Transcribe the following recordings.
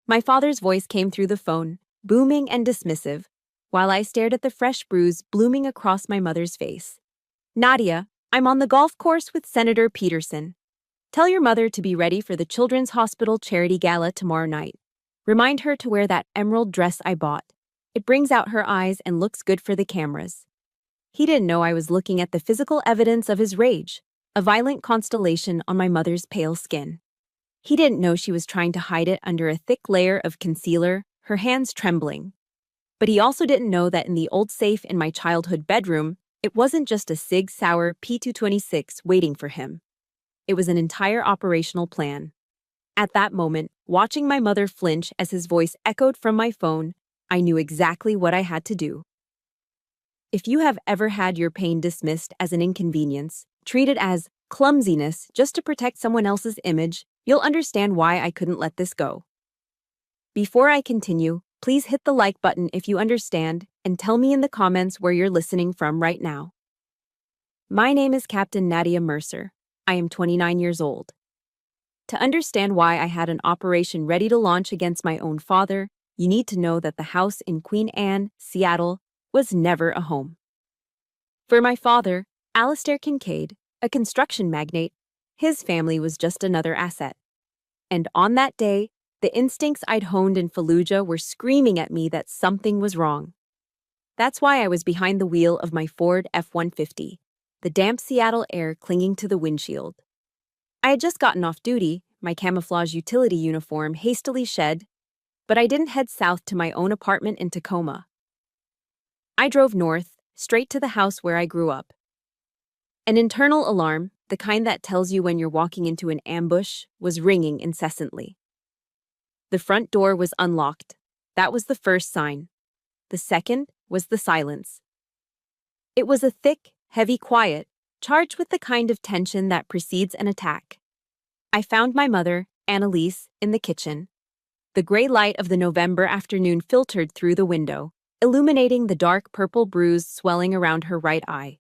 My father's voice came through the phone, booming and dismissive, while I stared at the fresh bruise blooming across my mother's face. Nadia, I'm on the golf course with Senator Peterson. Tell your mother to be ready for the Children's Hospital Charity Gala tomorrow night. Remind her to wear that emerald dress I bought. It brings out her eyes and looks good for the cameras. He didn't know I was looking at the physical evidence of his rage, a violent constellation on my mother's pale skin. He didn't know she was trying to hide it under a thick layer of concealer, her hands trembling. But he also didn't know that in the old safe in my childhood bedroom, it wasn't just a Sig Sauer P226 waiting for him. It was an entire operational plan. At that moment, watching my mother flinch as his voice echoed from my phone, I knew exactly what I had to do. If you have ever had your pain dismissed as an inconvenience, treated as clumsiness just to protect someone else's image, you'll understand why I couldn't let this go. Before I continue, please hit the like button if you understand and tell me in the comments where you're listening from right now. My name is Captain Nadia Mercer. I am 29 years old. To understand why I had an operation ready to launch against my own father, you need to know that the house in Queen Anne, Seattle, was never a home. For my father, Alistair Kincaid, a construction magnate, his family was just another asset. And on that day, the instincts I'd honed in Fallujah were screaming at me that something was wrong. That's why I was behind the wheel of my Ford F-150, the damp Seattle air clinging to the windshield. I had just gotten off duty, my camouflage utility uniform hastily shed, but I didn't head south to my own apartment in Tacoma. I drove north, straight to the house where I grew up. An internal alarm, the kind that tells you when you're walking into an ambush, was ringing incessantly. The front door was unlocked. That was the first sign. The second was the silence. It was a thick, heavy quiet, charged with the kind of tension that precedes an attack. I found my mother, Annalise, in the kitchen. The gray light of the November afternoon filtered through the window, illuminating the dark purple bruise swelling around her right eye.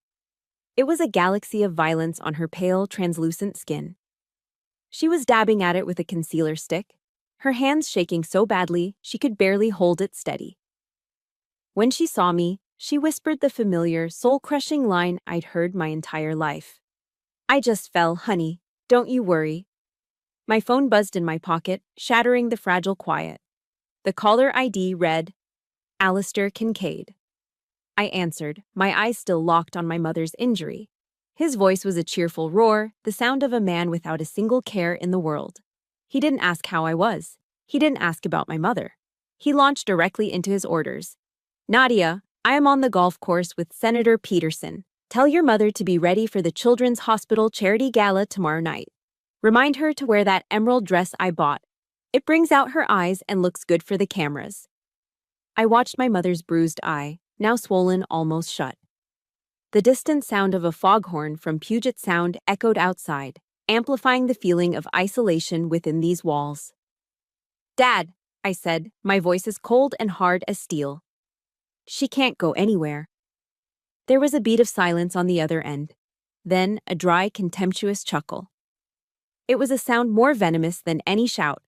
It was a galaxy of violence on her pale, translucent skin. She was dabbing at it with a concealer stick, her hands shaking so badly she could barely hold it steady. When she saw me, she whispered the familiar, soul-crushing line I'd heard my entire life. "I just fell, honey. Don't you worry." My phone buzzed in my pocket, shattering the fragile quiet. The caller ID read, Alistair Kincaid. I answered, my eyes still locked on my mother's injury. His voice was a cheerful roar, the sound of a man without a single care in the world. He didn't ask how I was. He didn't ask about my mother. He launched directly into his orders. "Nadia, I am on the golf course with Senator Peterson. Tell your mother to be ready for the Children's Hospital Charity Gala tomorrow night. Remind her to wear that emerald dress I bought. It brings out her eyes and looks good for the cameras." I watched my mother's bruised eye, now swollen almost shut. The distant sound of a foghorn from Puget Sound echoed outside, amplifying the feeling of isolation within these walls. "Dad," I said, my voice as cold and hard as steel. "She can't go anywhere." There was a beat of silence on the other end, then a dry, contemptuous chuckle. It was a sound more venomous than any shout.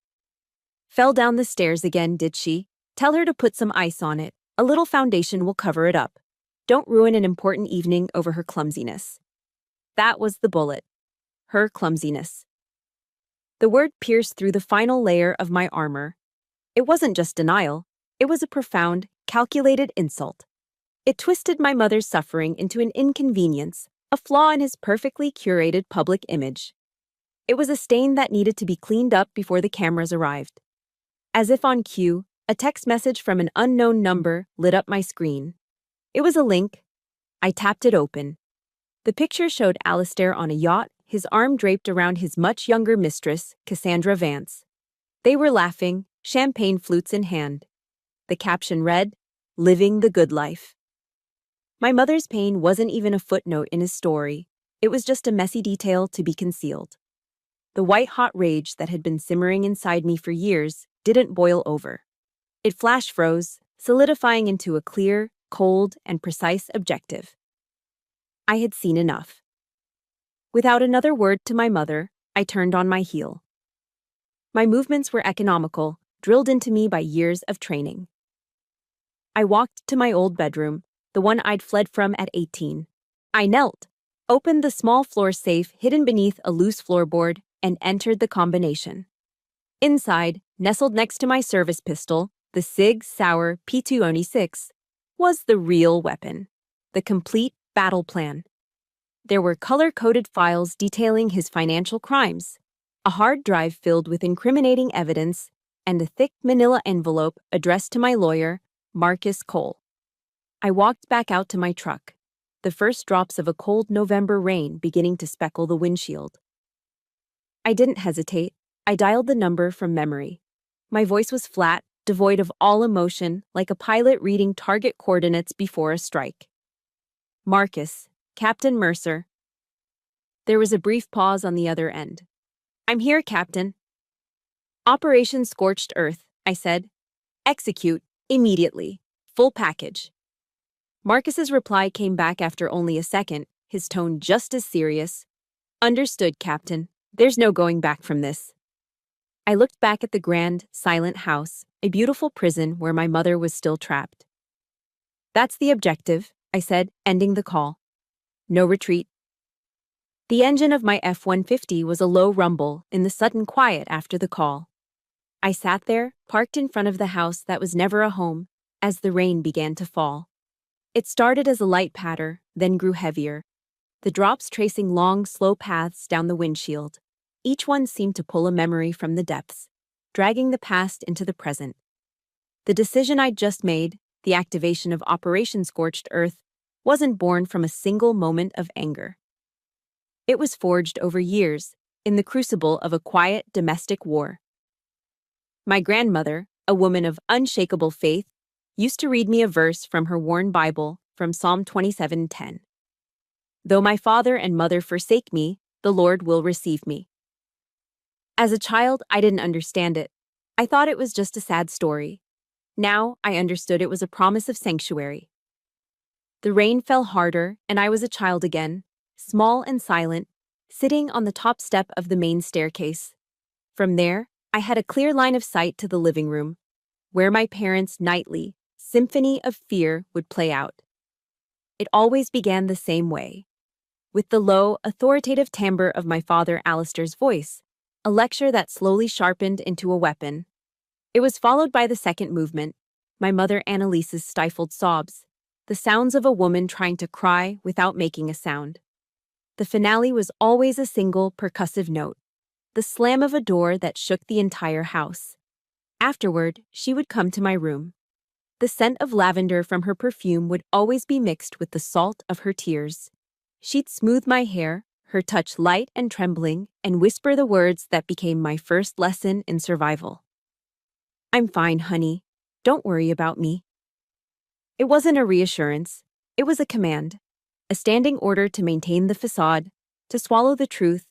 "Fell down the stairs again, did she? Tell her to put some ice on it. A little foundation will cover it up. Don't ruin an important evening over her clumsiness." That was the bullet. Her clumsiness. The word pierced through the final layer of my armor. It wasn't just denial. It was a profound, calculated insult. It twisted my mother's suffering into an inconvenience, a flaw in his perfectly curated public image. It was a stain that needed to be cleaned up before the cameras arrived. As if on cue, a text message from an unknown number lit up my screen. It was a link. I tapped it open. The picture showed Alistair on a yacht, his arm draped around his much younger mistress, Cassandra Vance. They were laughing, champagne flutes in hand. The caption read, "Living the Good Life." My mother's pain wasn't even a footnote in his story. It was just a messy detail to be concealed. The white-hot rage that had been simmering inside me for years didn't boil over. It flash froze, solidifying into a clear, cold, and precise objective. I had seen enough. Without another word to my mother, I turned on my heel. My movements were economical, drilled into me by years of training. I walked to my old bedroom, the one I'd fled from at 18. I knelt, opened the small floor safe hidden beneath a loose floorboard, and entered the combination. Inside, nestled next to my service pistol, the Sig Sauer P206, was the real weapon, the complete battle plan. There were color-coded files detailing his financial crimes, a hard drive filled with incriminating evidence, and a thick manila envelope addressed to my lawyer, Marcus Cole. I walked back out to my truck, the first drops of a cold November rain beginning to speckle the windshield. I didn't hesitate. I dialed the number from memory. My voice was flat, devoid of all emotion, like a pilot reading target coordinates before a strike. Marcus, Captain Mercer. There was a brief pause on the other end. I'm here, Captain. Operation Scorched Earth, I said. Execute, immediately. Full package. Marcus's reply came back after only a second, his tone just as serious. Understood, Captain. There's no going back from this. I looked back at the grand, silent house, a beautiful prison where my mother was still trapped. That's the objective, I said, ending the call. No retreat. The engine of my F-150 was a low rumble in the sudden quiet after the call. I sat there, parked in front of the house that was never a home, as the rain began to fall. It started as a light patter, then grew heavier, the drops tracing long, slow paths down the windshield. Each one seemed to pull a memory from the depths, dragging the past into the present. The decision I'd just made, the activation of Operation Scorched Earth, wasn't born from a single moment of anger. It was forged over years, in the crucible of a quiet domestic war. My grandmother, a woman of unshakable faith, used to read me a verse from her worn Bible from Psalm 27:10. Though my father and mother forsake me, the Lord will receive me. As a child, I didn't understand it. I thought it was just a sad story. Now, I understood it was a promise of sanctuary. The rain fell harder, and I was a child again, small and silent, sitting on the top step of the main staircase. From there, I had a clear line of sight to the living room, where my parents' nightly symphony of fear would play out. It always began the same way, with the low, authoritative timbre of my father Alistair's voice, a lecture that slowly sharpened into a weapon. It was followed by the second movement, my mother Annalise's stifled sobs, the sounds of a woman trying to cry without making a sound. The finale was always a single, percussive note, the slam of a door that shook the entire house. Afterward, she would come to my room. The scent of lavender from her perfume would always be mixed with the salt of her tears. She'd smooth my hair, her touch light and trembling, and whisper the words that became my first lesson in survival. I'm fine, honey. Don't worry about me. It wasn't a reassurance. It was a command, a standing order to maintain the facade, to swallow the truth,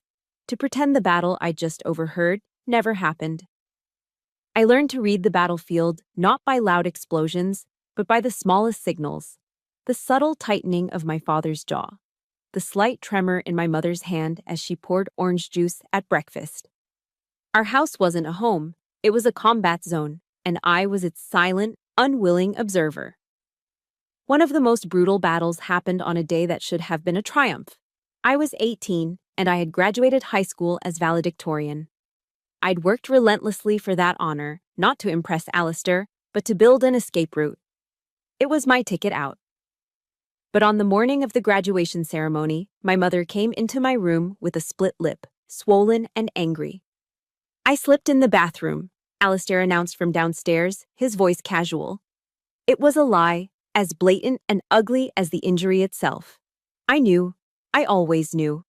to pretend the battle I'd just overheard never happened. I learned to read the battlefield not by loud explosions, but by the smallest signals, the subtle tightening of my father's jaw, the slight tremor in my mother's hand as she poured orange juice at breakfast. Our house wasn't a home, it was a combat zone, and I was its silent, unwilling observer. One of the most brutal battles happened on a day that should have been a triumph. I was 18, and I had graduated high school as valedictorian. I'd worked relentlessly for that honor, not to impress Alistair, but to build an escape route. It was my ticket out. But on the morning of the graduation ceremony, my mother came into my room with a split lip, swollen and angry. I slipped in the bathroom, Alistair announced from downstairs, his voice casual. It was a lie, as blatant and ugly as the injury itself. I knew. I always knew.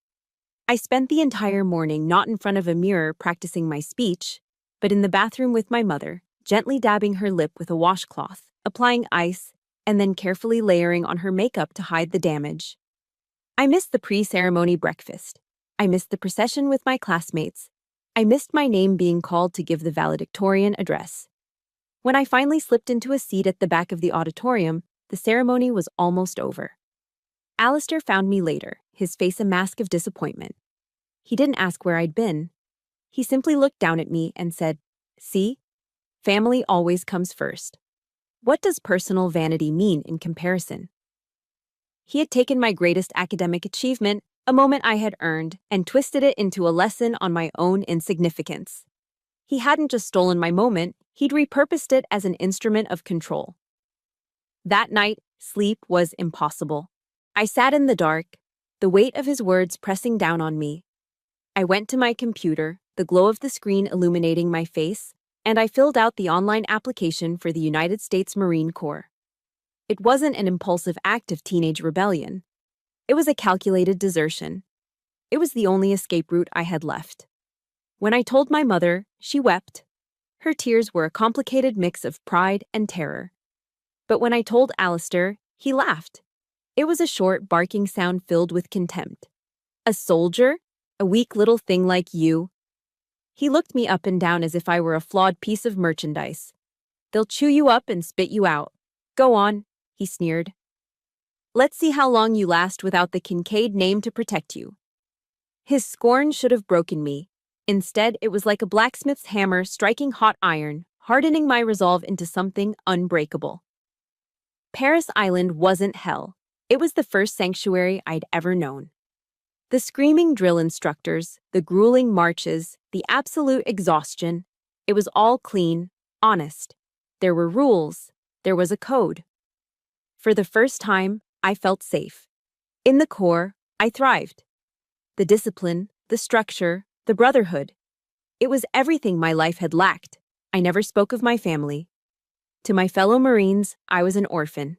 I spent the entire morning not in front of a mirror practicing my speech, but in the bathroom with my mother, gently dabbing her lip with a washcloth, applying ice, and then carefully layering on her makeup to hide the damage. I missed the pre-ceremony breakfast. I missed the procession with my classmates. I missed my name being called to give the valedictorian address. When I finally slipped into a seat at the back of the auditorium, the ceremony was almost over. Alistair found me later, his face a mask of disappointment. He didn't ask where I'd been. He simply looked down at me and said, "See? Family always comes first. What does personal vanity mean in comparison? He had taken my greatest academic achievement, a moment I had earned, and twisted it into a lesson on my own insignificance. He hadn't just stolen my moment, he'd repurposed it as an instrument of control. That night, sleep was impossible. I sat in the dark, the weight of his words pressing down on me. I went to my computer, the glow of the screen illuminating my face, and I filled out the online application for the United States Marine Corps. It wasn't an impulsive act of teenage rebellion. It was a calculated desertion. It was the only escape route I had left. When I told my mother, she wept. Her tears were a complicated mix of pride and terror. But when I told Alistair, he laughed. It was a short, barking sound filled with contempt. A soldier? A weak little thing like you? He looked me up and down as if I were a flawed piece of merchandise. They'll chew you up and spit you out. Go on, he sneered. Let's see how long you last without the Kincaid name to protect you. His scorn should have broken me. Instead, it was like a blacksmith's hammer striking hot iron, hardening my resolve into something unbreakable. Paris Island wasn't hell. It was the first sanctuary I'd ever known. The screaming drill instructors, the grueling marches, the absolute exhaustion. It was all clean, honest. There were rules. There was a code. For the first time, I felt safe. In the Corps, I thrived. The discipline, the structure, the brotherhood. It was everything my life had lacked. I never spoke of my family. To my fellow Marines, I was an orphan.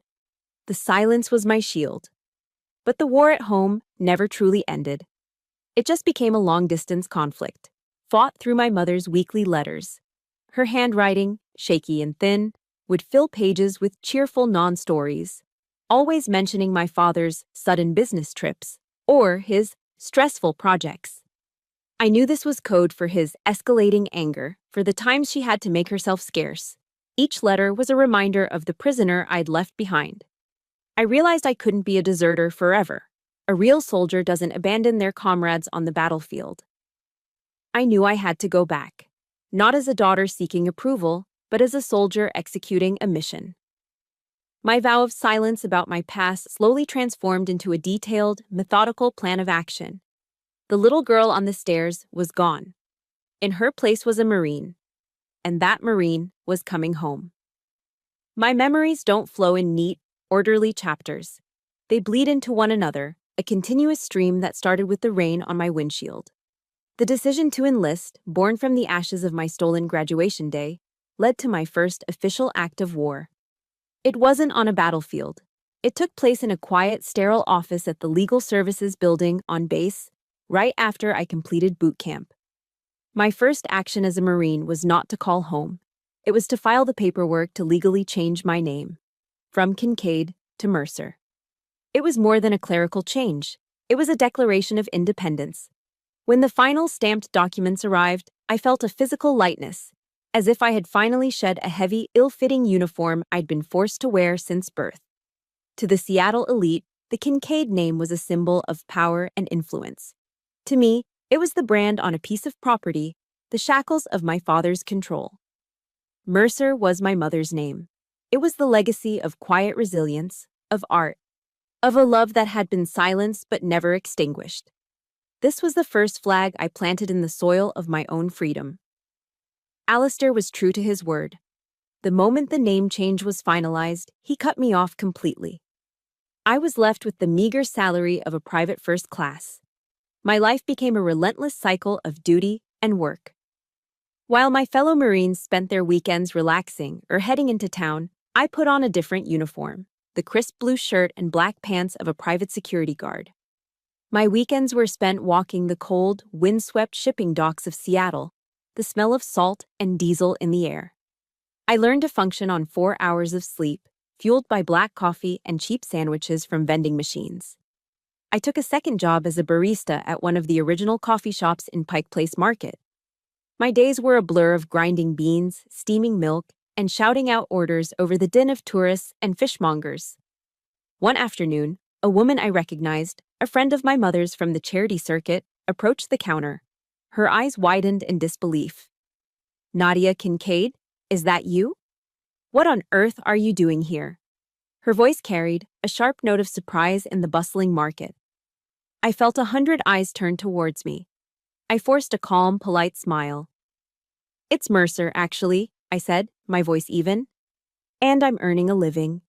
The silence was my shield. But the war at home never truly ended. It just became a long-distance conflict, fought through my mother's weekly letters. Her handwriting, shaky and thin, would fill pages with cheerful non-stories, always mentioning my father's sudden business trips or his stressful projects. I knew this was code for his escalating anger, for the times she had to make herself scarce. Each letter was a reminder of the prisoner I'd left behind. I realized I couldn't be a deserter forever. A real soldier doesn't abandon their comrades on the battlefield. I knew I had to go back, not as a daughter seeking approval, but as a soldier executing a mission. My vow of silence about my past slowly transformed into a detailed, methodical plan of action. The little girl on the stairs was gone. In her place was a Marine, and that Marine was coming home. My memories don't flow in neat, orderly chapters. They bleed into one another, a continuous stream that started with the rain on my windshield. The decision to enlist, born from the ashes of my stolen graduation day, led to my first official act of war. It wasn't on a battlefield. It took place in a quiet, sterile office at the Legal Services building on base, right after I completed boot camp. My first action as a Marine was not to call home. It was to file the paperwork to legally change my name, from Kincaid to Mercer. It was more than a clerical change. It was a declaration of independence. When the final stamped documents arrived, I felt a physical lightness, as if I had finally shed a heavy, ill-fitting uniform I'd been forced to wear since birth. To the Seattle elite, the Kincaid name was a symbol of power and influence. To me, it was the brand on a piece of property, the shackles of my father's control. Mercer was my mother's name. It was the legacy of quiet resilience, of art, of a love that had been silenced but never extinguished. This was the first flag I planted in the soil of my own freedom. Alistair was true to his word. The moment the name change was finalized, he cut me off completely. I was left with the meager salary of a private first class. My life became a relentless cycle of duty and work. While my fellow Marines spent their weekends relaxing or heading into town, I put on a different uniform, the crisp blue shirt and black pants of a private security guard. My weekends were spent walking the cold, windswept shipping docks of Seattle, the smell of salt and diesel in the air. I learned to function on 4 hours of sleep, fueled by black coffee and cheap sandwiches from vending machines. I took a second job as a barista at one of the original coffee shops in Pike Place Market. My days were a blur of grinding beans, steaming milk, and shouting out orders over the din of tourists and fishmongers. One afternoon, a woman I recognized, a friend of my mother's from the charity circuit, approached the counter. Her eyes widened in disbelief. "Nadia Kincaid?" Is that you? What on earth are you doing here? Her voice carried a sharp note of surprise in the bustling market. I felt 100 eyes turn towards me. I forced a calm, polite smile. It's Mercer, actually, I said, my voice even. And I'm earning a living.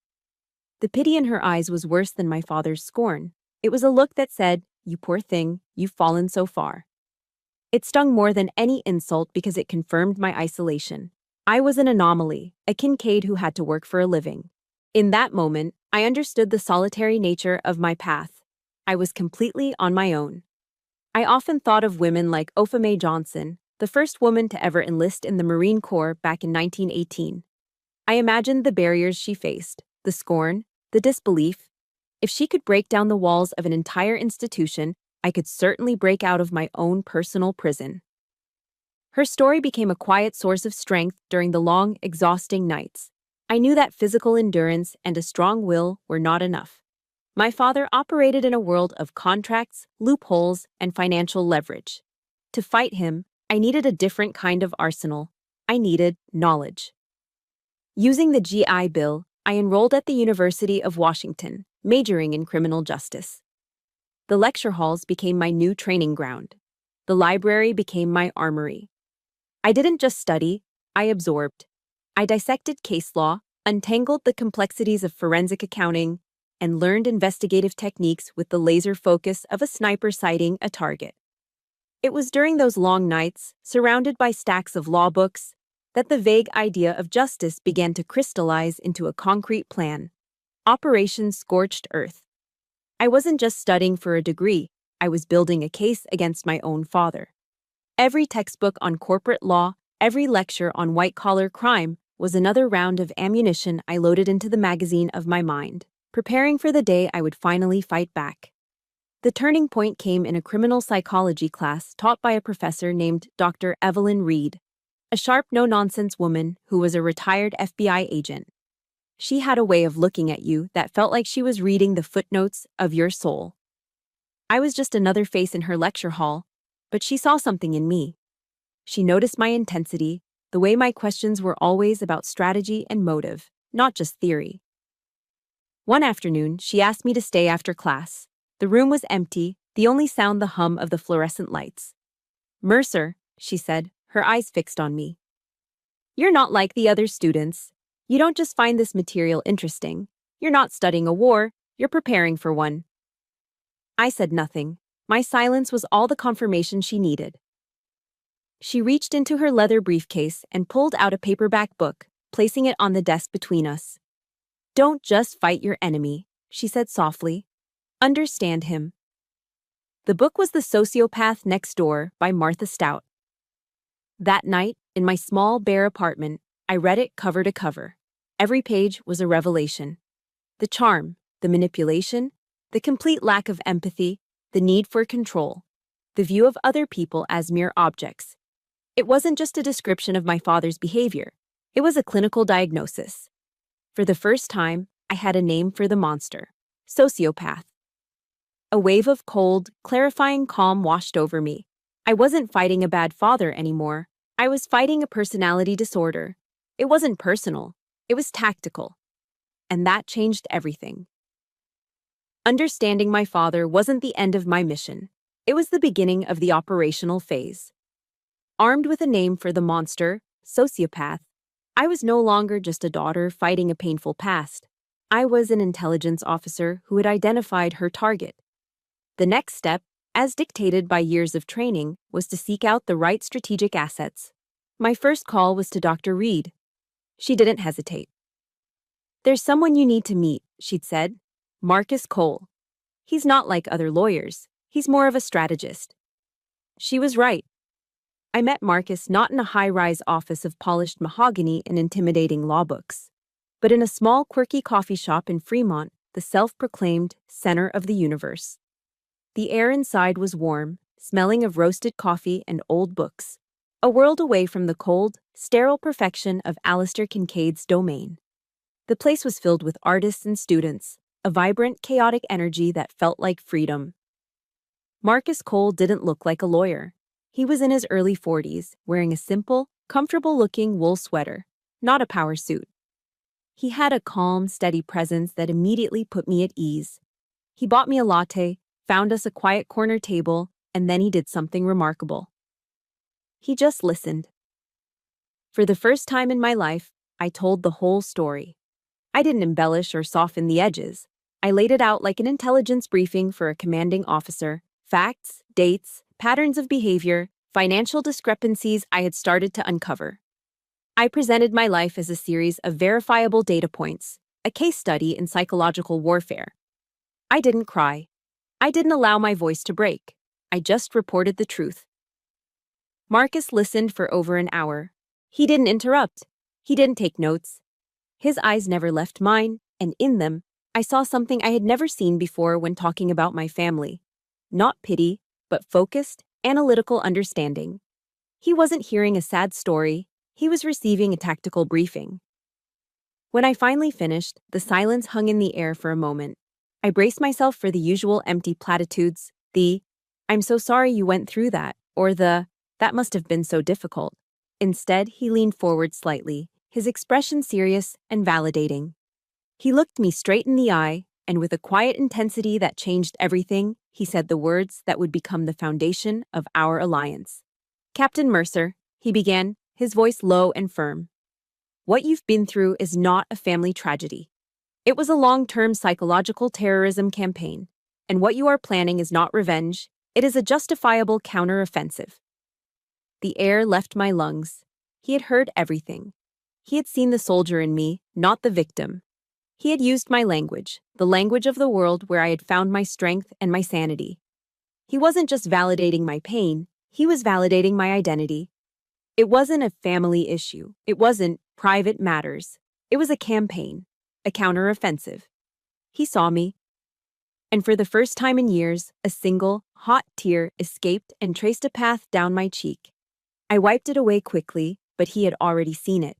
The pity in her eyes was worse than my father's scorn. It was a look that said, "You poor thing, you've fallen so far." It stung more than any insult because it confirmed my isolation. I was an anomaly, a Kincaid who had to work for a living. In that moment, I understood the solitary nature of my path. I was completely on my own. I often thought of women like Opha May Johnson, the first woman to ever enlist in the Marine Corps back in 1918. I imagined the barriers she faced, the scorn, the disbelief. If she could break down the walls of an entire institution, I could certainly break out of my own personal prison. Her story became a quiet source of strength during the long, exhausting nights. I knew that physical endurance and a strong will were not enough. My father operated in a world of contracts, loopholes, and financial leverage. To fight him, I needed a different kind of arsenal. I needed knowledge. Using the GI Bill, I enrolled at the University of Washington, majoring in criminal justice. The lecture halls became my new training ground. The library became my armory. I didn't just study, I absorbed. I dissected case law, untangled the complexities of forensic accounting, and learned investigative techniques with the laser focus of a sniper sighting a target. It was during those long nights, surrounded by stacks of law books, that the vague idea of justice began to crystallize into a concrete plan. Operation Scorched Earth. I wasn't just studying for a degree, I was building a case against my own father. Every textbook on corporate law, every lecture on white-collar crime was another round of ammunition I loaded into the magazine of my mind, preparing for the day I would finally fight back. The turning point came in a criminal psychology class taught by a professor named Dr. Evelyn Reed, a sharp, no-nonsense woman who was a retired FBI agent. She had a way of looking at you that felt like she was reading the footnotes of your soul. I was just another face in her lecture hall, but she saw something in me. She noticed my intensity, the way my questions were always about strategy and motive, not just theory. One afternoon, she asked me to stay after class. The room was empty, the only sound the hum of the fluorescent lights. "Mercer," she said, her eyes fixed on me. "You're not like the other students. You don't just find this material interesting. You're not studying a war, you're preparing for one." I said nothing. My silence was all the confirmation she needed. She reached into her leather briefcase and pulled out a paperback book, placing it on the desk between us. "Don't just fight your enemy," she said softly. "Understand him." The book was The Sociopath Next Door by Martha Stout. That night, in my small, bare apartment, I read it cover to cover. Every page was a revelation. The charm, the manipulation, the complete lack of empathy, the need for control, the view of other people as mere objects. It wasn't just a description of my father's behavior. It was a clinical diagnosis. For the first time, I had a name for the monster: sociopath. A wave of cold, clarifying calm washed over me. I wasn't fighting a bad father anymore. I was fighting a personality disorder. It wasn't personal. It was tactical. And that changed everything. Understanding my father wasn't the end of my mission. It was the beginning of the operational phase. Armed with a name for the monster, sociopath, I was no longer just a daughter fighting a painful past. I was an intelligence officer who had identified her target. The next step, as dictated by years of training, was to seek out the right strategic assets. My first call was to Dr. Reed. She didn't hesitate. "There's someone you need to meet," she'd said. "Marcus Cole. He's not like other lawyers. He's more of a strategist." She was right. I met Marcus not in a high-rise office of polished mahogany and intimidating law books, but in a small, quirky coffee shop in Fremont, the self-proclaimed center of the universe. The air inside was warm, smelling of roasted coffee and old books, a world away from the cold, sterile perfection of Alistair Kincaid's domain. The place was filled with artists and students, a vibrant, chaotic energy that felt like freedom. Marcus Cole didn't look like a lawyer. He was in his early 40s, wearing a simple, comfortable-looking wool sweater. not a power suit. He had a calm, steady presence that immediately put me at ease. He bought me a latte, found us a quiet corner table, and then he did something remarkable. He just listened. For the first time in my life, I told the whole story. I didn't embellish or soften the edges. I laid it out like an intelligence briefing for a commanding officer: facts, dates, patterns of behavior, financial discrepancies I had started to uncover. I presented my life as a series of verifiable data points, a case study in psychological warfare. I didn't cry. I didn't allow my voice to break. I just reported the truth. Marcus listened for over an hour. He didn't interrupt. He didn't take notes. His eyes never left mine, and in them, I saw something I had never seen before when talking about my family. Not pity, but focused, analytical understanding. He wasn't hearing a sad story. He was receiving a tactical briefing. When I finally finished, the silence hung in the air for a moment. I braced myself for the usual empty platitudes, the "I'm so sorry you went through that," or the "that must have been so difficult." Instead, he leaned forward slightly, his expression serious and validating. He looked me straight in the eye, and with a quiet intensity that changed everything, he said the words that would become the foundation of our alliance. "Captain Mercer," he began, his voice low and firm, "what you've been through is not a family tragedy. It was a long-term psychological terrorism campaign, and what you are planning is not revenge, it is a justifiable counter-offensive." The air left my lungs. He had heard everything. He had seen the soldier in me, not the victim. He had used my language, the language of the world where I had found my strength and my sanity. He wasn't just validating my pain, he was validating my identity. It wasn't a family issue. It wasn't private matters. It was a campaign, a counter-offensive. He saw me, and for the first time in years, a single, hot tear escaped and traced a path down my cheek. I wiped it away quickly, but he had already seen it.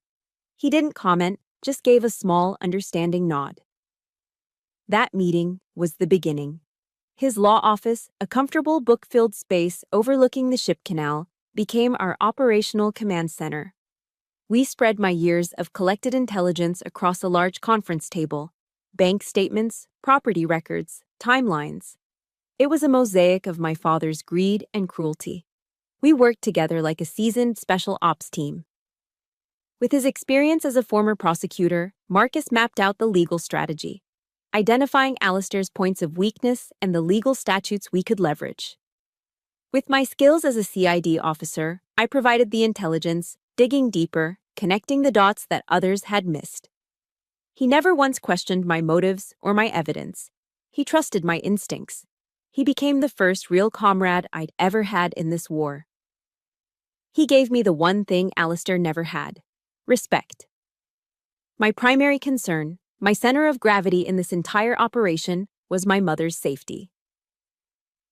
He didn't comment, just gave a small, understanding nod. That meeting was the beginning. His law office, a comfortable book-filled space overlooking the ship canal, became our operational command center. We spread my years of collected intelligence across a large conference table: bank statements, property records, timelines. It was a mosaic of my father's greed and cruelty. We worked together like a seasoned special ops team. With his experience as a former prosecutor, Marcus mapped out the legal strategy, identifying Alistair's points of weakness and the legal statutes we could leverage. With my skills as a CID officer, I provided the intelligence, digging deeper, connecting the dots that others had missed. He never once questioned my motives or my evidence. He trusted my instincts. He became the first real comrade I'd ever had in this war. He gave me the one thing Alistair never had: respect. My primary concern, my center of gravity in this entire operation, was my mother's safety.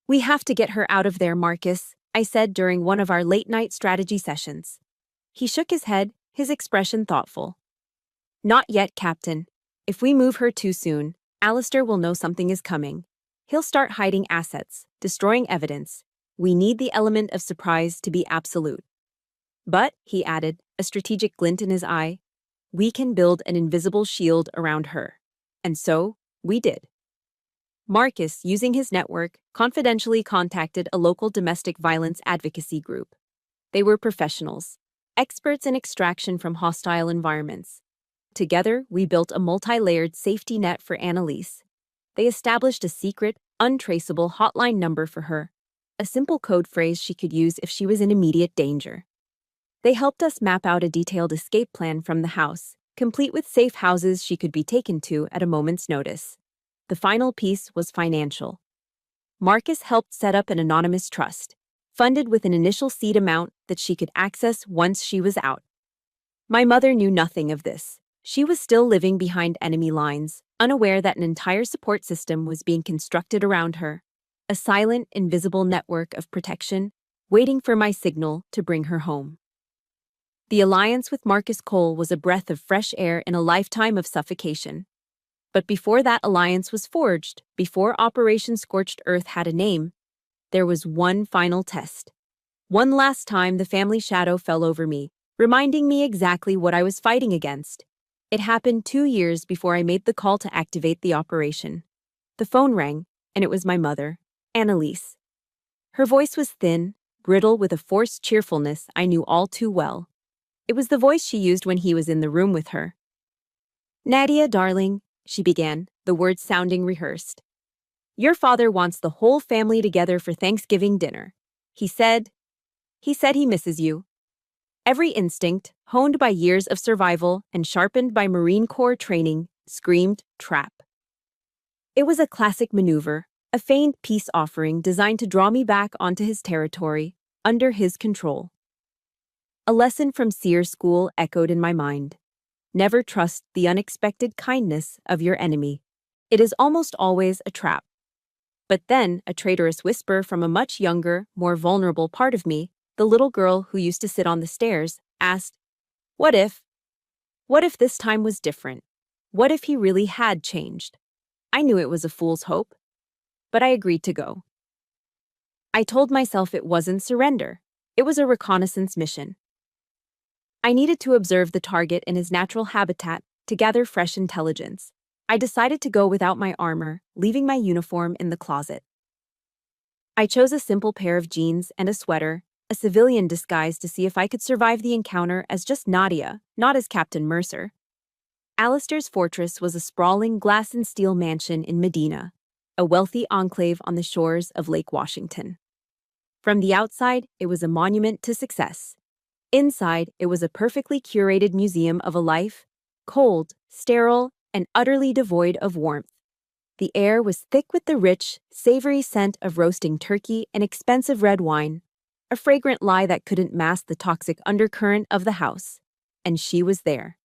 "We have to get her out of there, Marcus," I said during one of our late-night strategy sessions. He shook his head, his expression thoughtful. "Not yet, Captain. If we move her too soon, Alistair will know something is coming. He'll start hiding assets, destroying evidence. We need the element of surprise to be absolute. But," he added, a strategic glint in his eye, "we can build an invisible shield around her." And so, we did. Marcus, using his network, confidentially contacted a local domestic violence advocacy group. They were professionals, experts in extraction from hostile environments. Together, we built a multi-layered safety net for Annalise. They established a secret, untraceable hotline number for her, a simple code phrase she could use if she was in immediate danger. They helped us map out a detailed escape plan from the house, complete with safe houses she could be taken to at a moment's notice. The final piece was financial. Marcus helped set up an anonymous trust, funded with an initial seed amount that she could access once she was out. My mother knew nothing of this. She was still living behind enemy lines, unaware that an entire support system was being constructed around her, a silent, invisible network of protection, waiting for my signal to bring her home. The alliance with Marcus Cole was a breath of fresh air in a lifetime of suffocation. But before that alliance was forged, before Operation Scorched Earth had a name, there was one final test. One last time the family shadow fell over me, reminding me exactly what I was fighting against. It happened 2 years before I made the call to activate the operation. The phone rang, and it was my mother, Annalise. Her voice was thin, brittle with a forced cheerfulness I knew all too well. It was the voice she used when he was in the room with her. "Nadia, darling," she began, the words sounding rehearsed. "Your father wants the whole family together for Thanksgiving dinner. He said he misses you." Every instinct, honed by years of survival and sharpened by Marine Corps training, screamed trap. It was a classic maneuver, a feigned peace offering designed to draw me back onto his territory, under his control. A lesson from Seer School echoed in my mind. Never trust the unexpected kindness of your enemy. It is almost always a trap. But then, a traitorous whisper from a much younger, more vulnerable part of me, the little girl who used to sit on the stairs, asked, "What if? What if this time was different? What if he really had changed?" I knew it was a fool's hope, but I agreed to go. I told myself it wasn't surrender. It was a reconnaissance mission. I needed to observe the target in his natural habitat to gather fresh intelligence. I decided to go without my armor, leaving my uniform in the closet. I chose a simple pair of jeans and a sweater, a civilian disguise to see if I could survive the encounter as just Nadia, not as Captain Mercer. Alistair's fortress was a sprawling glass and steel mansion in Medina, a wealthy enclave on the shores of Lake Washington. From the outside, it was a monument to success. Inside, it was a perfectly curated museum of a life, cold, sterile, and utterly devoid of warmth. The air was thick with the rich, savory scent of roasting turkey and expensive red wine, a fragrant lie that couldn't mask the toxic undercurrent of the house. And she was there.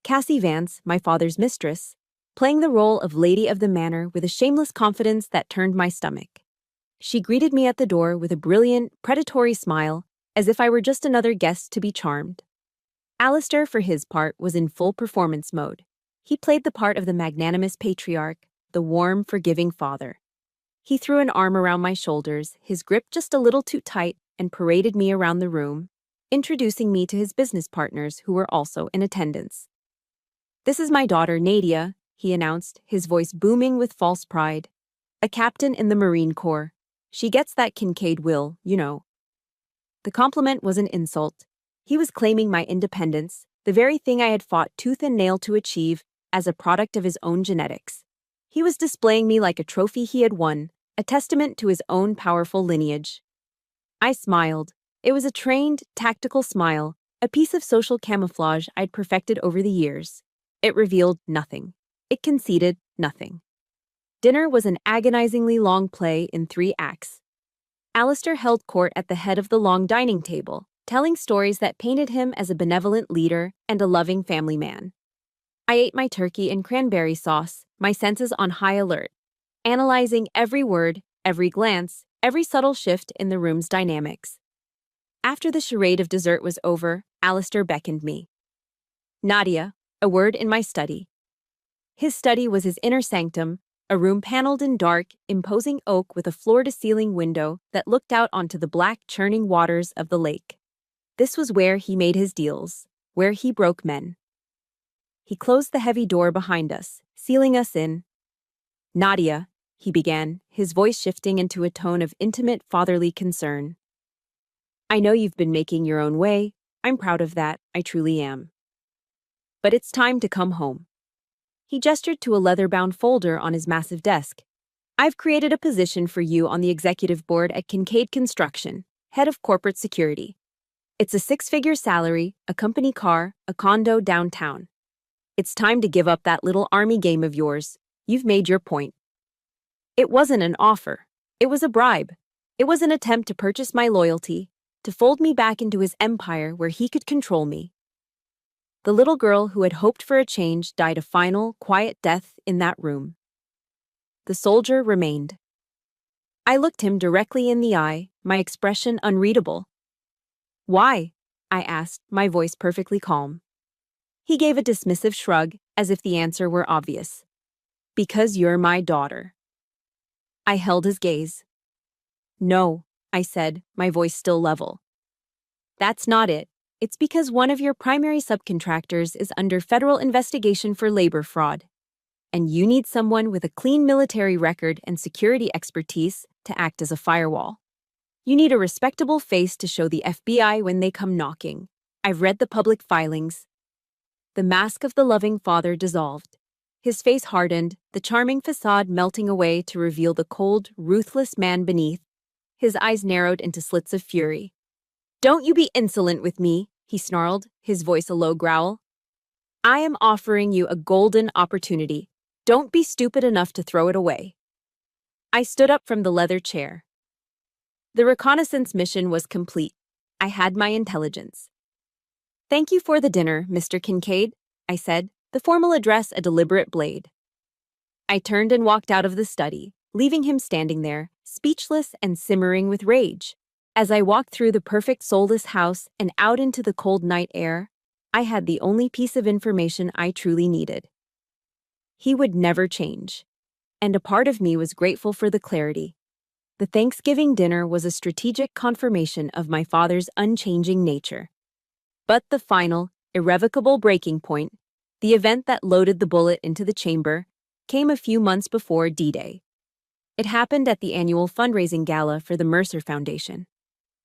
Cassie Vance, my father's mistress, playing the role of lady of the manor with a shameless confidence that turned my stomach. She greeted me at the door with a brilliant, predatory smile, as if I were just another guest to be charmed. Alistair, for his part, was in full performance mode. He played the part of the magnanimous patriarch, the warm, forgiving father. He threw an arm around my shoulders, his grip just a little too tight, and paraded me around the room, introducing me to his business partners who were also in attendance. "This is my daughter, Nadia," he announced, his voice booming with false pride. "A captain in the Marine Corps. She gets that Kincaid will, you know." The compliment was an insult. He was claiming my independence, the very thing I had fought tooth and nail to achieve, as a product of his own genetics. He was displaying me like a trophy he had won, a testament to his own powerful lineage. I smiled. It was a trained, tactical smile, a piece of social camouflage I'd perfected over the years. It revealed nothing. It conceded nothing. Dinner was an agonizingly long play in 3 acts. Alistair held court at the head of the long dining table, telling stories that painted him as a benevolent leader and a loving family man. I ate my turkey in cranberry sauce, my senses on high alert, analyzing every word, every glance, every subtle shift in the room's dynamics. After the charade of dessert was over, Alistair beckoned me. "Nadia," a word in my study. His study was his inner sanctum, a room paneled in dark, imposing oak with a floor-to-ceiling window that looked out onto the black, churning waters of the lake. This was where he made his deals, where he broke men. He closed the heavy door behind us, sealing us in. "Nadia," he began, his voice shifting into a tone of intimate fatherly concern. "I know you've been making your own way. I'm proud of that, I truly am. But it's time to come home." He gestured to a leather-bound folder on his massive desk. "I've created a position for you on the executive board at Kincaid Construction, head of corporate security. It's a 6-figure salary, a company car, a condo downtown. It's time to give up that little army game of yours. You've made your point." It wasn't an offer. It was a bribe. It was an attempt to purchase my loyalty, to fold me back into his empire where he could control me. The little girl who had hoped for a change died a final, quiet death in that room. The soldier remained. I looked him directly in the eye, my expression unreadable. "Why?" I asked, my voice perfectly calm. He gave a dismissive shrug, as if the answer were obvious. "Because you're my daughter." I held his gaze. "No," I said, my voice still level. "That's not it. It's because one of your primary subcontractors is under federal investigation for labor fraud, and you need someone with a clean military record and security expertise to act as a firewall. You need a respectable face to show the FBI when they come knocking. I've read the public filings. The mask of the loving father dissolved. His face hardened, the charming facade melting away to reveal the cold, ruthless man beneath. His eyes narrowed into slits of fury. "Don't you be insolent with me," he snarled, his voice a low growl. "I am offering you a golden opportunity. Don't be stupid enough to throw it away." I stood up from the leather chair. The reconnaissance mission was complete. I had my intelligence. "Thank you for the dinner, Mr. Kincaid," I said, the formal address a deliberate blade. I turned and walked out of the study, leaving him standing there, speechless and simmering with rage. As I walked through the perfect soulless house and out into the cold night air, I had the only piece of information I truly needed. He would never change. And a part of me was grateful for the clarity. The Thanksgiving dinner was a strategic confirmation of my father's unchanging nature. But the final, irrevocable breaking point, the event that loaded the bullet into the chamber, came a few months before D-Day. It happened at the annual fundraising gala for the Mercer Foundation.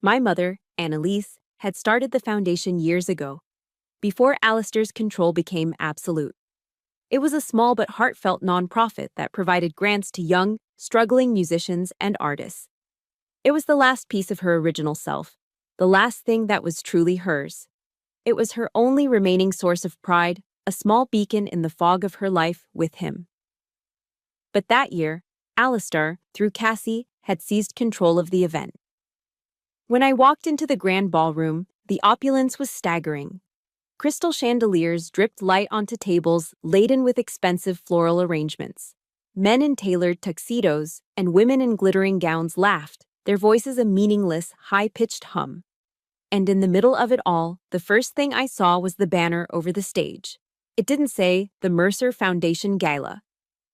My mother, Annalise, had started the foundation years ago, before Alistair's control became absolute. It was a small but heartfelt nonprofit that provided grants to young, struggling musicians and artists. It was the last piece of her original self, the last thing that was truly hers. It was her only remaining source of pride, a small beacon in the fog of her life with him. But that year, Alistair, through Cassie, had seized control of the event. When I walked into the grand ballroom, the opulence was staggering. Crystal chandeliers dripped light onto tables laden with expensive floral arrangements. Men in tailored tuxedos and women in glittering gowns laughed, their voices a meaningless, high-pitched hum. And in the middle of it all, the first thing I saw was the banner over the stage. It didn't say the Mercer Foundation Gala.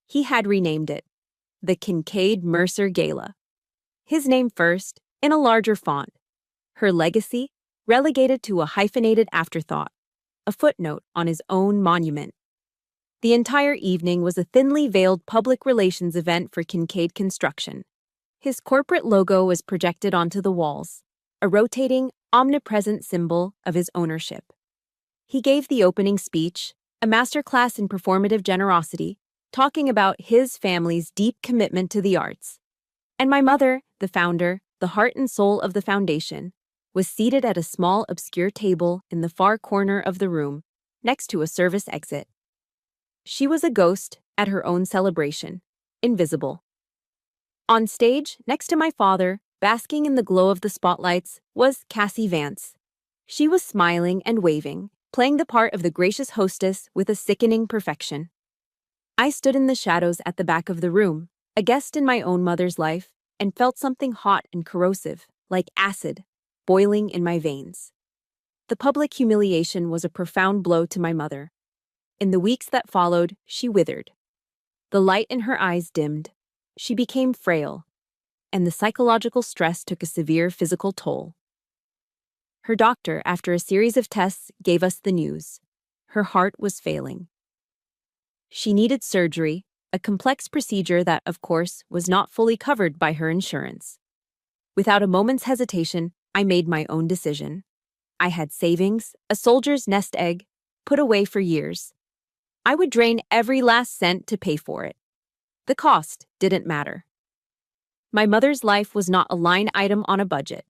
He had renamed it the Kincaid Mercer Gala. His name first, in a larger font. Her legacy, relegated to a hyphenated afterthought, a footnote on his own monument. The entire evening was a thinly veiled public relations event for Kincaid Construction. His corporate logo was projected onto the walls, a rotating, omnipresent symbol of his ownership. He gave the opening speech, a masterclass in performative generosity, talking about his family's deep commitment to the arts. And my mother, the founder, the heart and soul of the foundation, was seated at a small, obscure table in the far corner of the room, next to a service exit. She was a ghost at her own celebration, invisible. On stage, next to my father, basking in the glow of the spotlights, was Cassie Vance. She was smiling and waving, playing the part of the gracious hostess with a sickening perfection. I stood in the shadows at the back of the room, a guest in my own mother's life, and felt something hot and corrosive, like acid, boiling in my veins. The public humiliation was a profound blow to my mother. In the weeks that followed, she withered. The light in her eyes dimmed. She became frail, and the psychological stress took a severe physical toll. Her doctor, after a series of tests, gave us the news. Her heart was failing. She needed surgery, a complex procedure that, of course, was not fully covered by her insurance. Without a moment's hesitation, I made my own decision. I had savings, a soldier's nest egg, put away for years. I would drain every last cent to pay for it. The cost didn't matter. My mother's life was not a line item on a budget.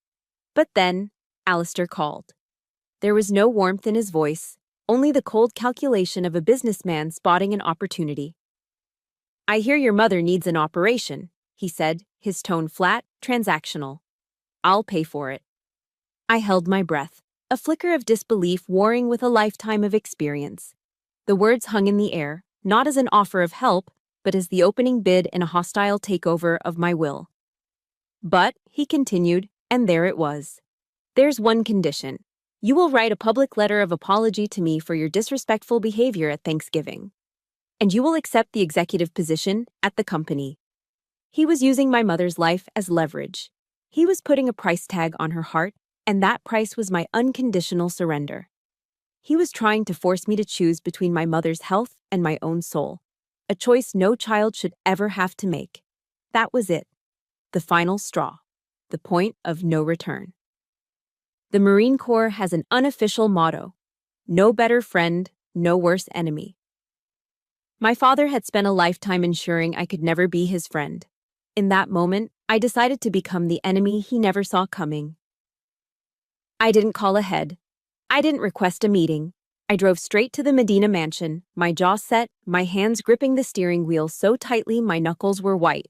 But then, Alistair called. There was no warmth in his voice, only the cold calculation of a businessman spotting an opportunity. "I hear your mother needs an operation," he said, his tone flat, transactional. "I'll pay for it." I held my breath, a flicker of disbelief warring with a lifetime of experience. The words hung in the air, not as an offer of help, but as the opening bid in a hostile takeover of my will. "But," he continued, and there it was. "There's one condition. You will write a public letter of apology to me for your disrespectful behavior at Thanksgiving. And you will accept the executive position at the company." He was using my mother's life as leverage. He was putting a price tag on her heart, And that price was my unconditional surrender. He was trying to force me to choose between my mother's health and my own soul, a choice no child should ever have to make. That was it, the final straw, the point of no return. The Marine Corps has an unofficial motto: no better friend, no worse enemy. My father had spent a lifetime ensuring I could never be his friend. In that moment, I decided to become the enemy he never saw coming. I didn't call ahead. I didn't request a meeting. I drove straight to the Medina mansion, my jaw set, my hands gripping the steering wheel so tightly my knuckles were white.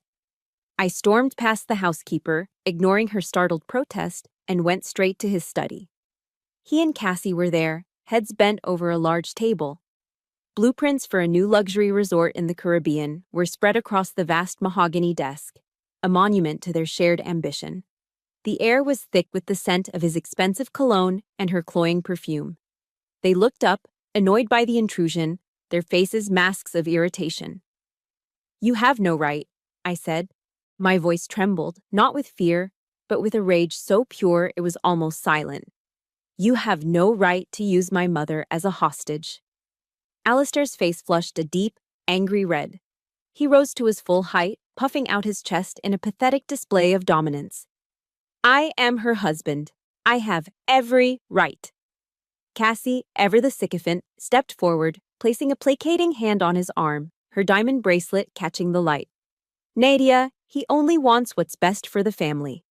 I stormed past the housekeeper, ignoring her startled protest, and went straight to his study. He and Cassie were there, heads bent over a large table. Blueprints for a new luxury resort in the Caribbean were spread across the vast mahogany desk, a monument to their shared ambition. The air was thick with the scent of his expensive cologne and her cloying perfume. They looked up, annoyed by the intrusion, their faces masks of irritation. "You have no right," I said. My voice trembled, not with fear, but with a rage so pure it was almost silent. "You have no right to use my mother as a hostage." Alistair's face flushed a deep, angry red. He rose to his full height, puffing out his chest in a pathetic display of dominance. "I am her husband. I have every right." Cassie, ever the sycophant, stepped forward, placing a placating hand on his arm, her diamond bracelet catching the light. "Nadia, he only wants what's best for the family."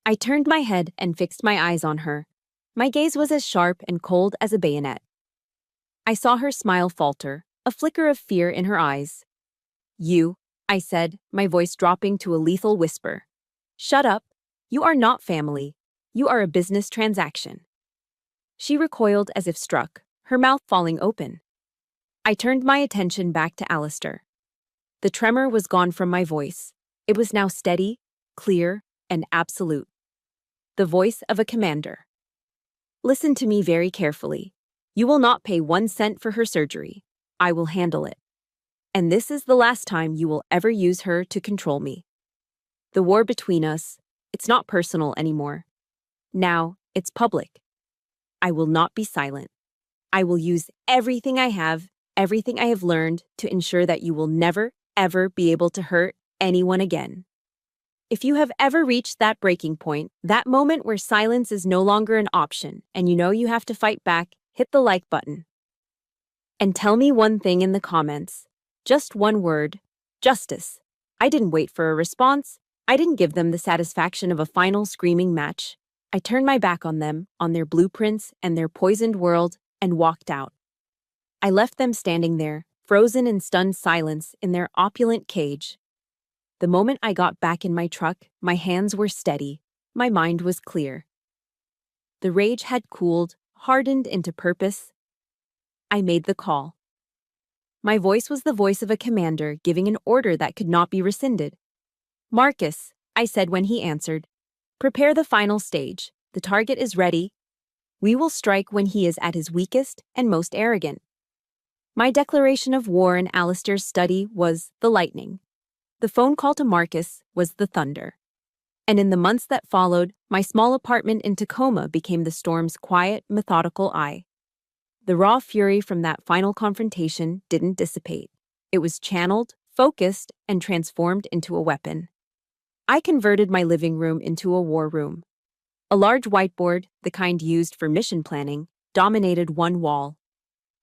I turned my head and fixed my eyes on her. My gaze was as sharp and cold as a bayonet. I saw her smile falter, a flicker of fear in her eyes. "You," I said, my voice dropping to a lethal whisper. "Shut up. You are not family. You are a business transaction." She recoiled as if struck, her mouth falling open. I turned my attention back to Alistair. The tremor was gone from my voice. It was now steady, clear, and absolute. The voice of a commander. "Listen to me very carefully. You will not pay 1 cent for her surgery. I will handle it. And this is the last time you will ever use her to control me. The war between us, it's not personal anymore. Now, it's public. I will not be silent. I will use everything I have learned to ensure that you will never, ever be able to hurt anyone again. If you have ever reached that breaking point, that moment where silence is no longer an option and you know you have to fight back, hit the like button. And tell me one thing in the comments. Just one word: justice. I didn't wait for a response. I didn't give them the satisfaction of a final screaming match. I turned my back on them, on their blueprints and their poisoned world, and walked out. I left them standing there, frozen in stunned silence in their opulent cage. The moment I got back in my truck, my hands were steady, my mind was clear. The rage had cooled, hardened into purpose. I made the call. My voice was the voice of a commander giving an order that could not be rescinded. "Marcus," I said when he answered, "prepare the final stage. The target is ready. We will strike when he is at his weakest and most arrogant." My declaration of war in Alistair's study was the lightning. The phone call to Marcus was the thunder. And in the months that followed, my small apartment in Tacoma became the storm's quiet, methodical eye. The raw fury from that final confrontation didn't dissipate. It was channeled, focused, and transformed into a weapon. I converted my living room into a war room. A large whiteboard, the kind used for mission planning, dominated one wall.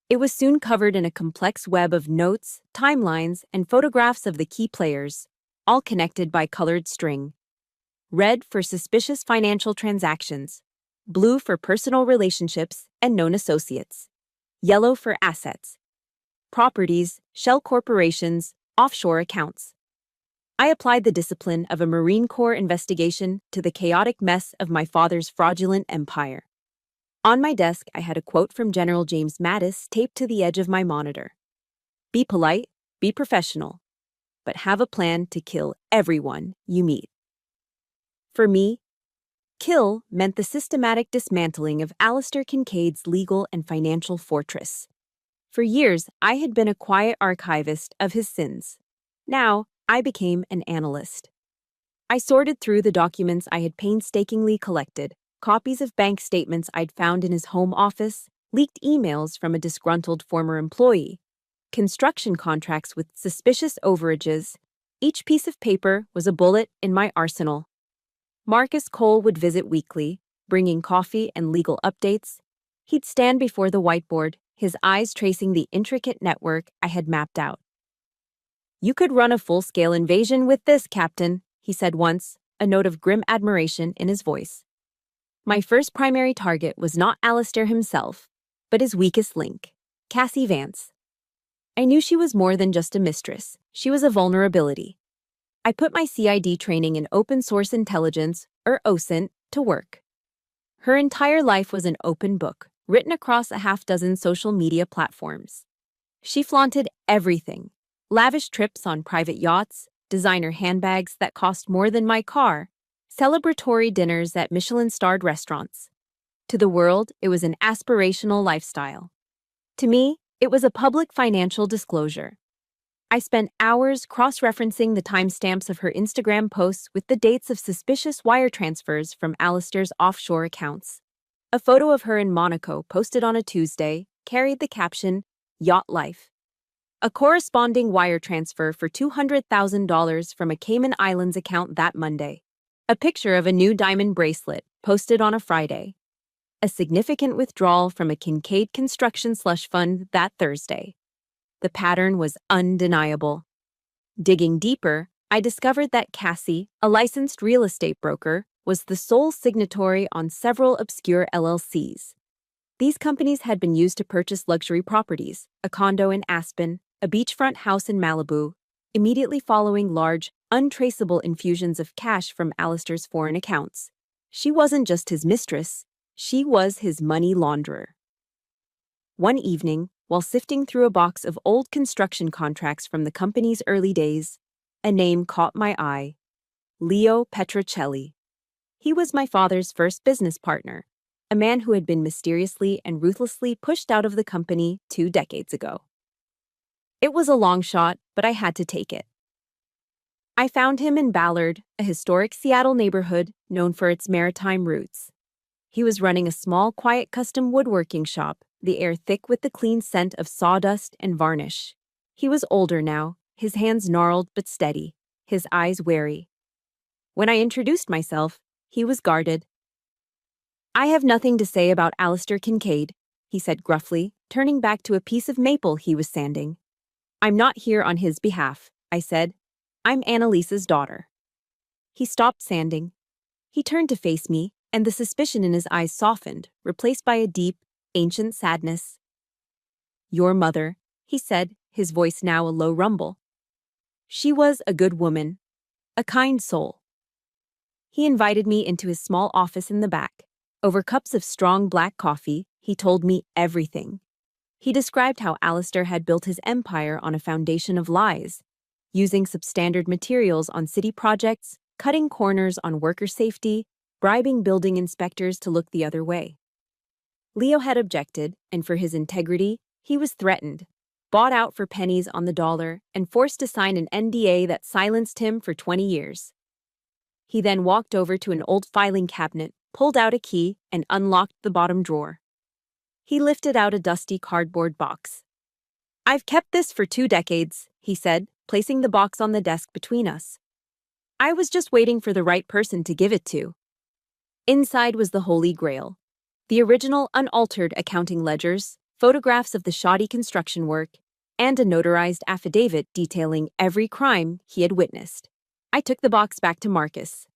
It was soon covered in a complex web of notes, timelines, and photographs of the key players, all connected by colored string. Red for suspicious financial transactions, blue for personal relationships and known associates, yellow for assets, properties, shell corporations, offshore accounts. I applied the discipline of a Marine Corps investigation to the chaotic mess of my father's fraudulent empire. On my desk, I had a quote from General James Mattis taped to the edge of my monitor. "Be polite, be professional, but have a plan to kill everyone you meet." For me, kill meant the systematic dismantling of Alistair Kincaid's legal and financial fortress. For years, I had been a quiet archivist of his sins. Now, I became an analyst. I sorted through the documents I had painstakingly collected, copies of bank statements I'd found in his home office, leaked emails from a disgruntled former employee, construction contracts with suspicious overages. Each piece of paper was a bullet in my arsenal. Marcus Cole would visit weekly, bringing coffee and legal updates. He'd stand before the whiteboard, his eyes tracing the intricate network I had mapped out. "You could run a full-scale invasion with this, Captain," he said once, a note of grim admiration in his voice. My first primary target was not Alistair himself, but his weakest link, Cassie Vance. I knew she was more than just a mistress. She was a vulnerability. I put my CID training in open source intelligence, or OSINT, to work. Her entire life was an open book, written across a half-dozen social media platforms. She flaunted everything: lavish trips on private yachts, designer handbags that cost more than my car, celebratory dinners at Michelin-starred restaurants. To the world, it was an aspirational lifestyle. To me, it was a public financial disclosure. I spent hours cross-referencing the timestamps of her Instagram posts with the dates of suspicious wire transfers from Alistair's offshore accounts. A photo of her in Monaco, posted on a Tuesday, carried the caption, "Yacht Life." A corresponding wire transfer for $200,000 from a Cayman Islands account that Monday. A picture of a new diamond bracelet, posted on a Friday. A significant withdrawal from a Kincaid construction slush fund that Thursday. The pattern was undeniable. Digging deeper, I discovered that Cassie, a licensed real estate broker, was the sole signatory on several obscure LLCs. These companies had been used to purchase luxury properties, a condo in Aspen, a beachfront house in Malibu, immediately following large, untraceable infusions of cash from Alistair's foreign accounts. She wasn't just his mistress, she was his money launderer. One evening, while sifting through a box of old construction contracts from the company's early days, a name caught my eye: Leo Petrocelli. He was my father's first business partner, a man who had been mysteriously and ruthlessly pushed out of the company 2 decades ago. It was a long shot, but I had to take it. I found him in Ballard, a historic Seattle neighborhood known for its maritime roots. He was running a small, quiet custom woodworking shop, the air thick with the clean scent of sawdust and varnish. He was older now, his hands gnarled but steady, his eyes wary. When I introduced myself, he was guarded. "I have nothing to say about Alistair Kincaid," he said gruffly, turning back to a piece of maple he was sanding. "I'm not here on his behalf," I said. "I'm Annalise's daughter." He stopped sanding. He turned to face me, and the suspicion in his eyes softened, replaced by a deep, ancient sadness. "Your mother," he said, his voice now a low rumble. "She was a good woman, a kind soul." He invited me into his small office in the back. Over cups of strong black coffee, he told me everything. He described how Alistair had built his empire on a foundation of lies, using substandard materials on city projects, cutting corners on worker safety, bribing building inspectors to look the other way. Leo had objected, and for his integrity, he was threatened, bought out for pennies on the dollar, and forced to sign an NDA that silenced him for 20 years. He then walked over to an old filing cabinet, pulled out a key, and unlocked the bottom drawer. He lifted out a dusty cardboard box. "I've kept this for 2 decades, he said, placing the box on the desk between us. "I was just waiting for the right person to give it to." Inside was the Holy Grail: the original unaltered accounting ledgers, photographs of the shoddy construction work, and a notarized affidavit detailing every crime he had witnessed. I took the box back to Marcus.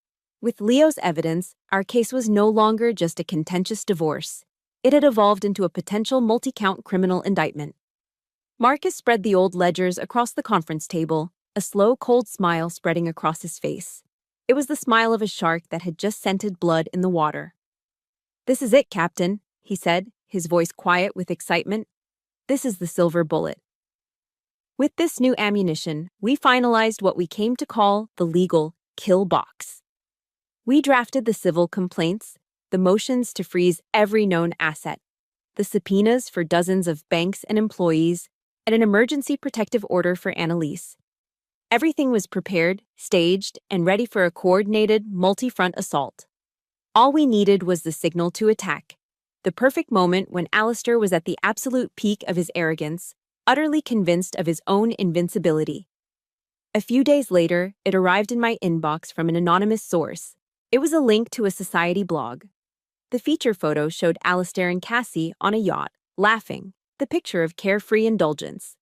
With Leo's evidence, our case was no longer just a contentious divorce. It had evolved into a potential multi-count criminal indictment. Marcus spread the old ledgers across the conference table, a slow, cold smile spreading across his face. It was the smile of a shark that had just scented blood in the water. "This is it, Captain," he said, his voice quiet with excitement. "This is the silver bullet." With this new ammunition, we finalized what we came to call the legal kill box. We drafted the civil complaints, the motions to freeze every known asset, the subpoenas for dozens of banks and employees, and an emergency protective order for Annalise. Everything was prepared, staged, and ready for a coordinated, multi-front assault. All we needed was the signal to attack. The perfect moment when Alistair was at the absolute peak of his arrogance, utterly convinced of his own invincibility. A few days later, it arrived in my inbox from an anonymous source. It was a link to a society blog. The feature photo showed Alistair and Cassie on a yacht, laughing, the picture of carefree indulgence.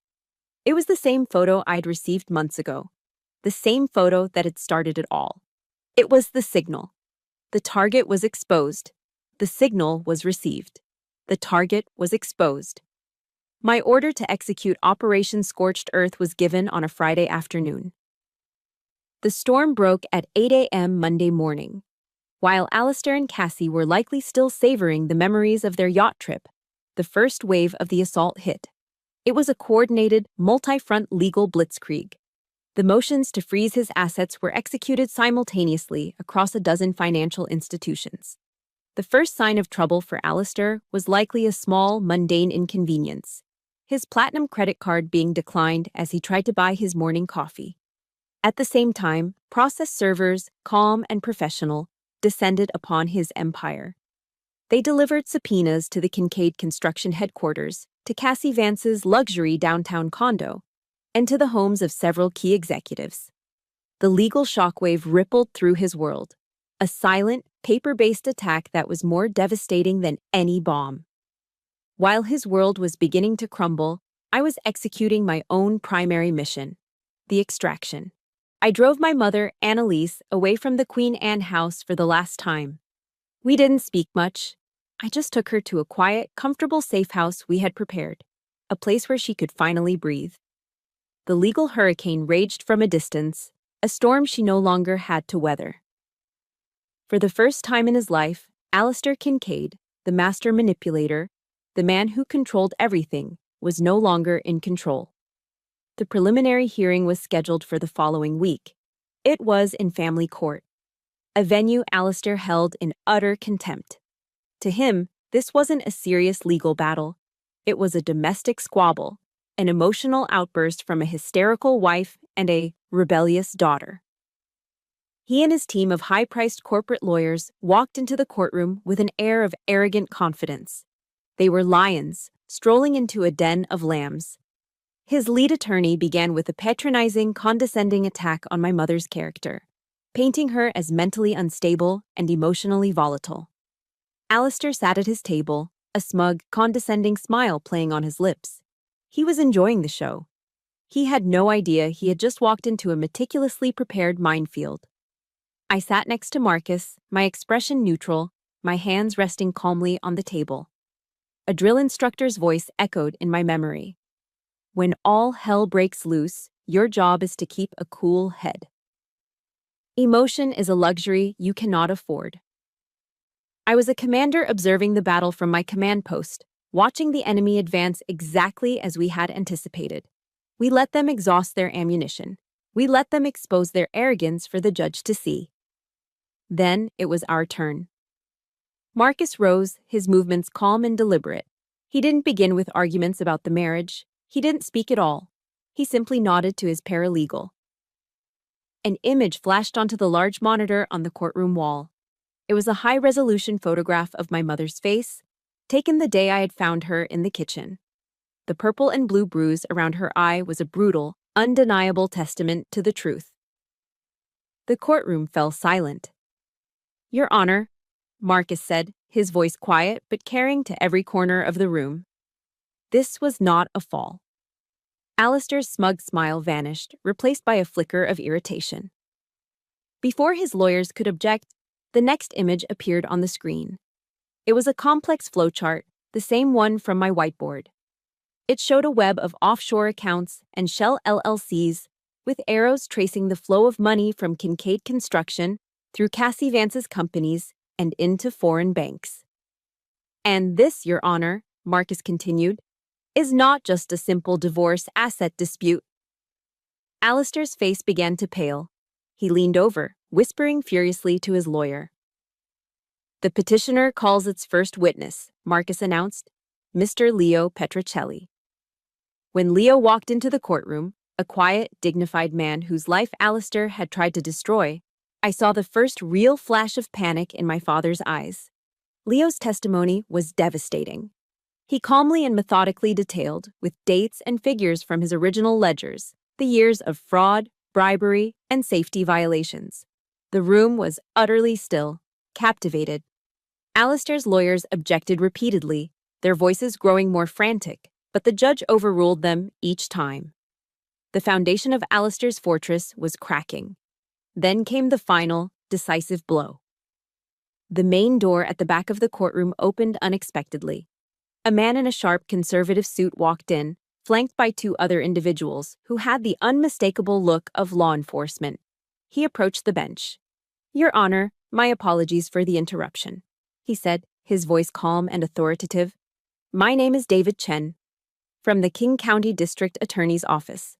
It was the same photo I'd received months ago, the same photo that had started it all. It was the signal. The target was exposed. The signal was received. The target was exposed. My order to execute Operation Scorched Earth was given on a Friday afternoon. The storm broke at 8 a.m. Monday morning. While Alistair and Cassie were likely still savoring the memories of their yacht trip, the first wave of the assault hit. It was a coordinated, multi-front legal blitzkrieg. The motions to freeze his assets were executed simultaneously across a dozen financial institutions. The first sign of trouble for Alistair was likely a small, mundane inconvenience, his platinum credit card being declined as he tried to buy his morning coffee. At the same time, process servers, calm and professional, descended upon his empire. They delivered subpoenas to the Kincaid Construction headquarters, to Cassie Vance's luxury downtown condo, and to the homes of several key executives. The legal shockwave rippled through his world, a silent, paper-based attack that was more devastating than any bomb. While his world was beginning to crumble, I was executing my own primary mission, the extraction. I drove my mother, Annalise, away from the Queen Anne house for the last time. We didn't speak much. I just took her to a quiet, comfortable safe house we had prepared, a place where she could finally breathe. The legal hurricane raged from a distance, a storm she no longer had to weather. For the first time in his life, Alistair Kincaid, the master manipulator, the man who controlled everything, was no longer in control. The preliminary hearing was scheduled for the following week. It was in family court, a venue Alistair held in utter contempt. To him, this wasn't a serious legal battle. It was a domestic squabble, an emotional outburst from a hysterical wife and a rebellious daughter. He and his team of high-priced corporate lawyers walked into the courtroom with an air of arrogant confidence. They were lions, strolling into a den of lambs. His lead attorney began with a patronizing, condescending attack on my mother's character, painting her as mentally unstable and emotionally volatile. Alistair sat at his table, a smug, condescending smile playing on his lips. He was enjoying the show. He had no idea he had just walked into a meticulously prepared minefield. I sat next to Marcus, my expression neutral, my hands resting calmly on the table. A drill instructor's voice echoed in my memory. When all hell breaks loose, your job is to keep a cool head. Emotion is a luxury you cannot afford. I was a commander observing the battle from my command post, watching the enemy advance exactly as we had anticipated. We let them exhaust their ammunition. We let them expose their arrogance for the judge to see. Then it was our turn. Marcus rose, his movements calm and deliberate. He didn't begin with arguments about the marriage. He didn't speak at all. He simply nodded to his paralegal. An image flashed onto the large monitor on the courtroom wall. It was a high-resolution photograph of my mother's face, taken the day I had found her in the kitchen. The purple and blue bruise around her eye was a brutal, undeniable testament to the truth. The courtroom fell silent. Your Honor, Marcus said, his voice quiet but carrying to every corner of the room. This was not a fall. Alistair's smug smile vanished, replaced by a flicker of irritation. Before his lawyers could object, the next image appeared on the screen. It was a complex flowchart, the same one from my whiteboard. It showed a web of offshore accounts and shell LLCs, with arrows tracing the flow of money from Kincaid Construction through Cassie Vance's companies and into foreign banks. And this, Your Honor, Marcus continued, is not just a simple divorce asset dispute. Alistair's face began to pale. He leaned over, whispering furiously to his lawyer. The petitioner calls its first witness, Marcus announced, Mr. Leo Petrocelli. When Leo walked into the courtroom, a quiet, dignified man whose life Alistair had tried to destroy, I saw the first real flash of panic in my father's eyes. Leo's testimony was devastating. He calmly and methodically detailed, with dates and figures from his original ledgers, the years of fraud, bribery, and safety violations. The room was utterly still, captivated. Alistair's lawyers objected repeatedly, their voices growing more frantic, but the judge overruled them each time. The foundation of Alistair's fortress was cracking. Then came the final, decisive blow. The main door at the back of the courtroom opened unexpectedly. A man in a sharp conservative suit walked in, flanked by two other individuals who had the unmistakable look of law enforcement. He approached the bench. "Your Honor, my apologies for the interruption," he said, his voice calm and authoritative. "My name is David Chen, from the King County District Attorney's Office."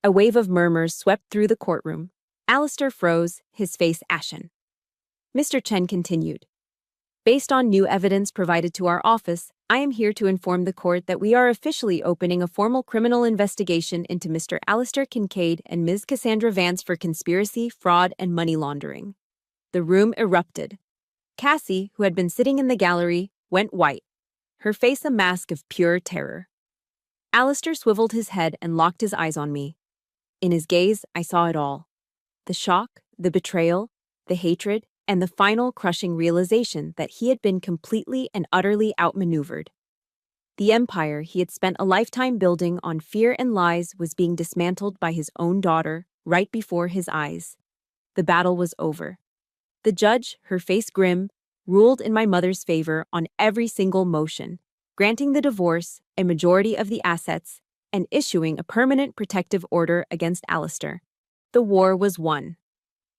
A wave of murmurs swept through the courtroom. Alistair froze, his face ashen. Mr. Chen continued. "Based on new evidence provided to our office, I am here to inform the court that we are officially opening a formal criminal investigation into Mr. Alistair Kincaid and Ms. Cassandra Vance for conspiracy, fraud, and money laundering." The room erupted. Cassie, who had been sitting in the gallery, went white, her face a mask of pure terror. Alistair swiveled his head and locked his eyes on me. In his gaze, I saw it all. The shock, the betrayal, the hatred, and the final crushing realization that he had been completely and utterly outmaneuvered. The empire he had spent a lifetime building on fear and lies was being dismantled by his own daughter right before his eyes. The battle was over. The judge, her face grim, ruled in my mother's favor on every single motion, granting the divorce, a majority of the assets, and issuing a permanent protective order against Alistair. The war was won.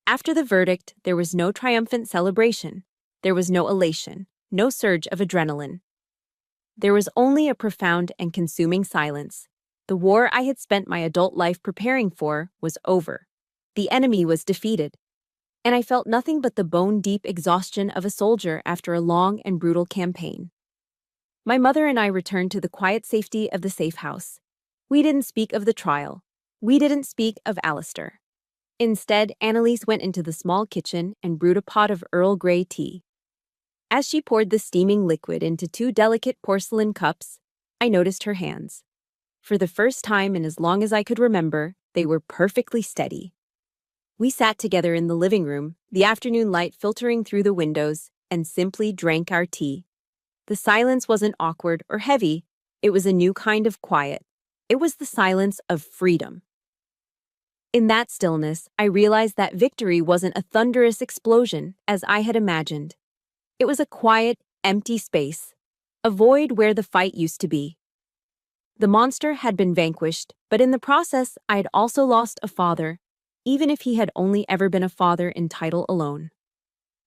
After the verdict, there was no triumphant celebration. There was no elation, no surge of adrenaline. There was only a profound and consuming silence. The war I had spent my adult life preparing for was over. The enemy was defeated. And I felt nothing but the bone-deep exhaustion of a soldier after a long and brutal campaign. My mother and I returned to the quiet safety of the safe house. We didn't speak of the trial. We didn't speak of Alistair. Instead, Annalise went into the small kitchen and brewed a pot of Earl Grey tea. As she poured the steaming liquid into two delicate porcelain cups, I noticed her hands. For the first time in as long as I could remember, they were perfectly steady. We sat together in the living room, the afternoon light filtering through the windows, and simply drank our tea. The silence wasn't awkward or heavy. It was a new kind of quiet. It was the silence of freedom. In that stillness, I realized that victory wasn't a thunderous explosion, as I had imagined. It was a quiet, empty space, a void where the fight used to be. The monster had been vanquished, but in the process, I had also lost a father, even if he had only ever been a father in title alone.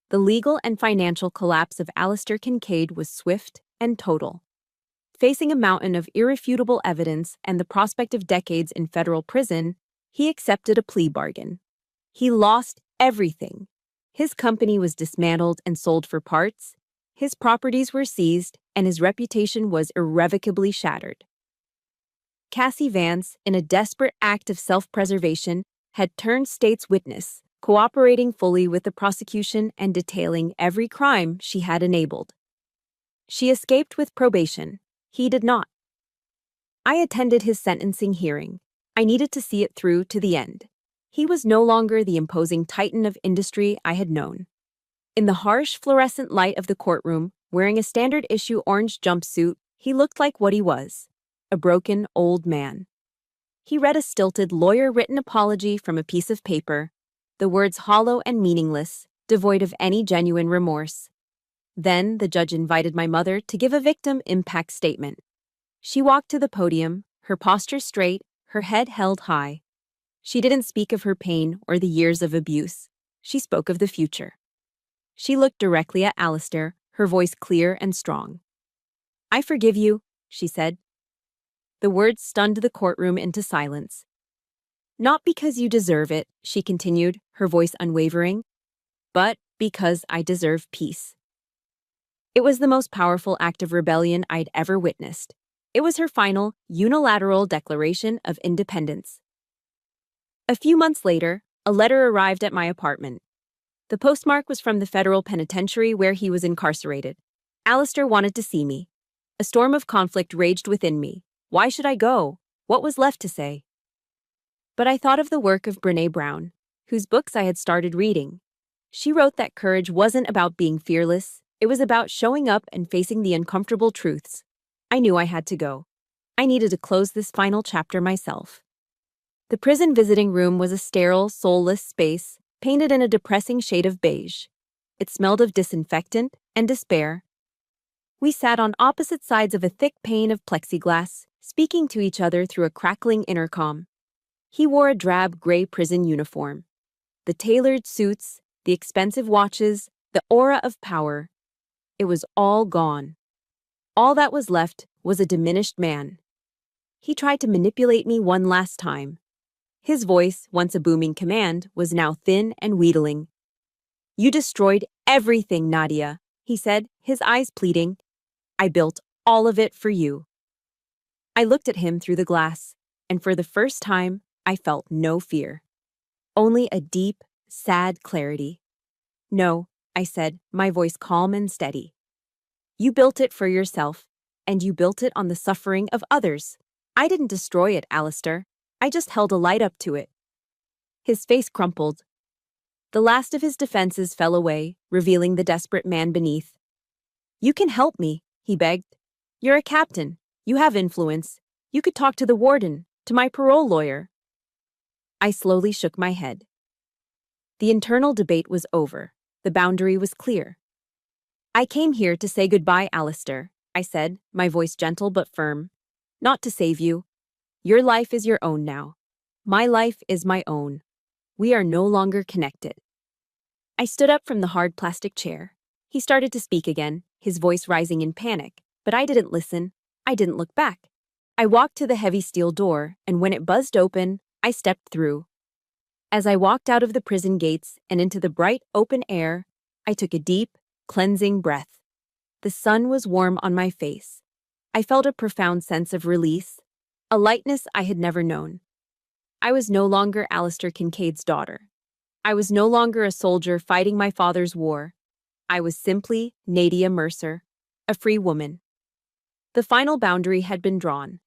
The legal and financial collapse of Alistair Kincaid was swift and total. Facing a mountain of irrefutable evidence and the prospect of decades in federal prison, he accepted a plea bargain. He lost everything. His company was dismantled and sold for parts, his properties were seized, and his reputation was irrevocably shattered. Cassie Vance, in a desperate act of self-preservation, had turned state's witness, cooperating fully with the prosecution and detailing every crime she had enabled. She escaped with probation. He did not. I attended his sentencing hearing. I needed to see it through to the end. He was no longer the imposing titan of industry I had known. In the harsh fluorescent light of the courtroom, wearing a standard-issue orange jumpsuit, he looked like what he was, a broken old man. He read a stilted lawyer-written apology from a piece of paper, the words hollow and meaningless, devoid of any genuine remorse. Then the judge invited my mother to give a victim impact statement. She walked to the podium, her posture straight, her head held high. She didn't speak of her pain or the years of abuse. She spoke of the future. She looked directly at Alistair, her voice clear and strong. "I forgive you," she said. The words stunned the courtroom into silence. "Not because you deserve it," she continued, her voice unwavering, "but because I deserve peace." It was the most powerful act of rebellion I'd ever witnessed. It was her final, unilateral declaration of independence. A few months later, a letter arrived at my apartment. The postmark was from the federal penitentiary where he was incarcerated. Alistair wanted to see me. A storm of conflict raged within me. Why should I go? What was left to say? But I thought of the work of Brené Brown, whose books I had started reading. She wrote that courage wasn't about being fearless, it was about showing up and facing the uncomfortable truths. I knew I had to go. I needed to close this final chapter myself. The prison visiting room was a sterile, soulless space, painted in a depressing shade of beige. It smelled of disinfectant and despair. We sat on opposite sides of a thick pane of plexiglass, speaking to each other through a crackling intercom. He wore a drab gray prison uniform. The tailored suits, the expensive watches, the aura of power. It was all gone. All that was left was a diminished man. He tried to manipulate me one last time. His voice, once a booming command, was now thin and wheedling. "You destroyed everything, Nadia," he said, his eyes pleading. "I built all of it for you." I looked at him through the glass, and for the first time, I felt no fear. Only a deep, sad clarity. "No," I said, my voice calm and steady. "You built it for yourself, and you built it on the suffering of others. I didn't destroy it, Alistair. I just held a light up to it." His face crumpled. The last of his defenses fell away, revealing the desperate man beneath. "You can help me," he begged. "You're a captain. You have influence. You could talk to the warden, to my parole lawyer." I slowly shook my head. The internal debate was over. The boundary was clear. "I came here to say goodbye, Alistair," I said, my voice gentle but firm. "Not to save you. Your life is your own now. My life is my own. We are no longer connected." I stood up from the hard plastic chair. He started to speak again, his voice rising in panic, but I didn't listen. I didn't look back. I walked to the heavy steel door, and when it buzzed open, I stepped through. As I walked out of the prison gates and into the bright, open air, I took a deep, cleansing breath. The sun was warm on my face. I felt a profound sense of release, a lightness I had never known. I was no longer Alistair Kincaid's daughter. I was no longer a soldier fighting my father's war. I was simply Nadia Mercer, a free woman. The final boundary had been drawn,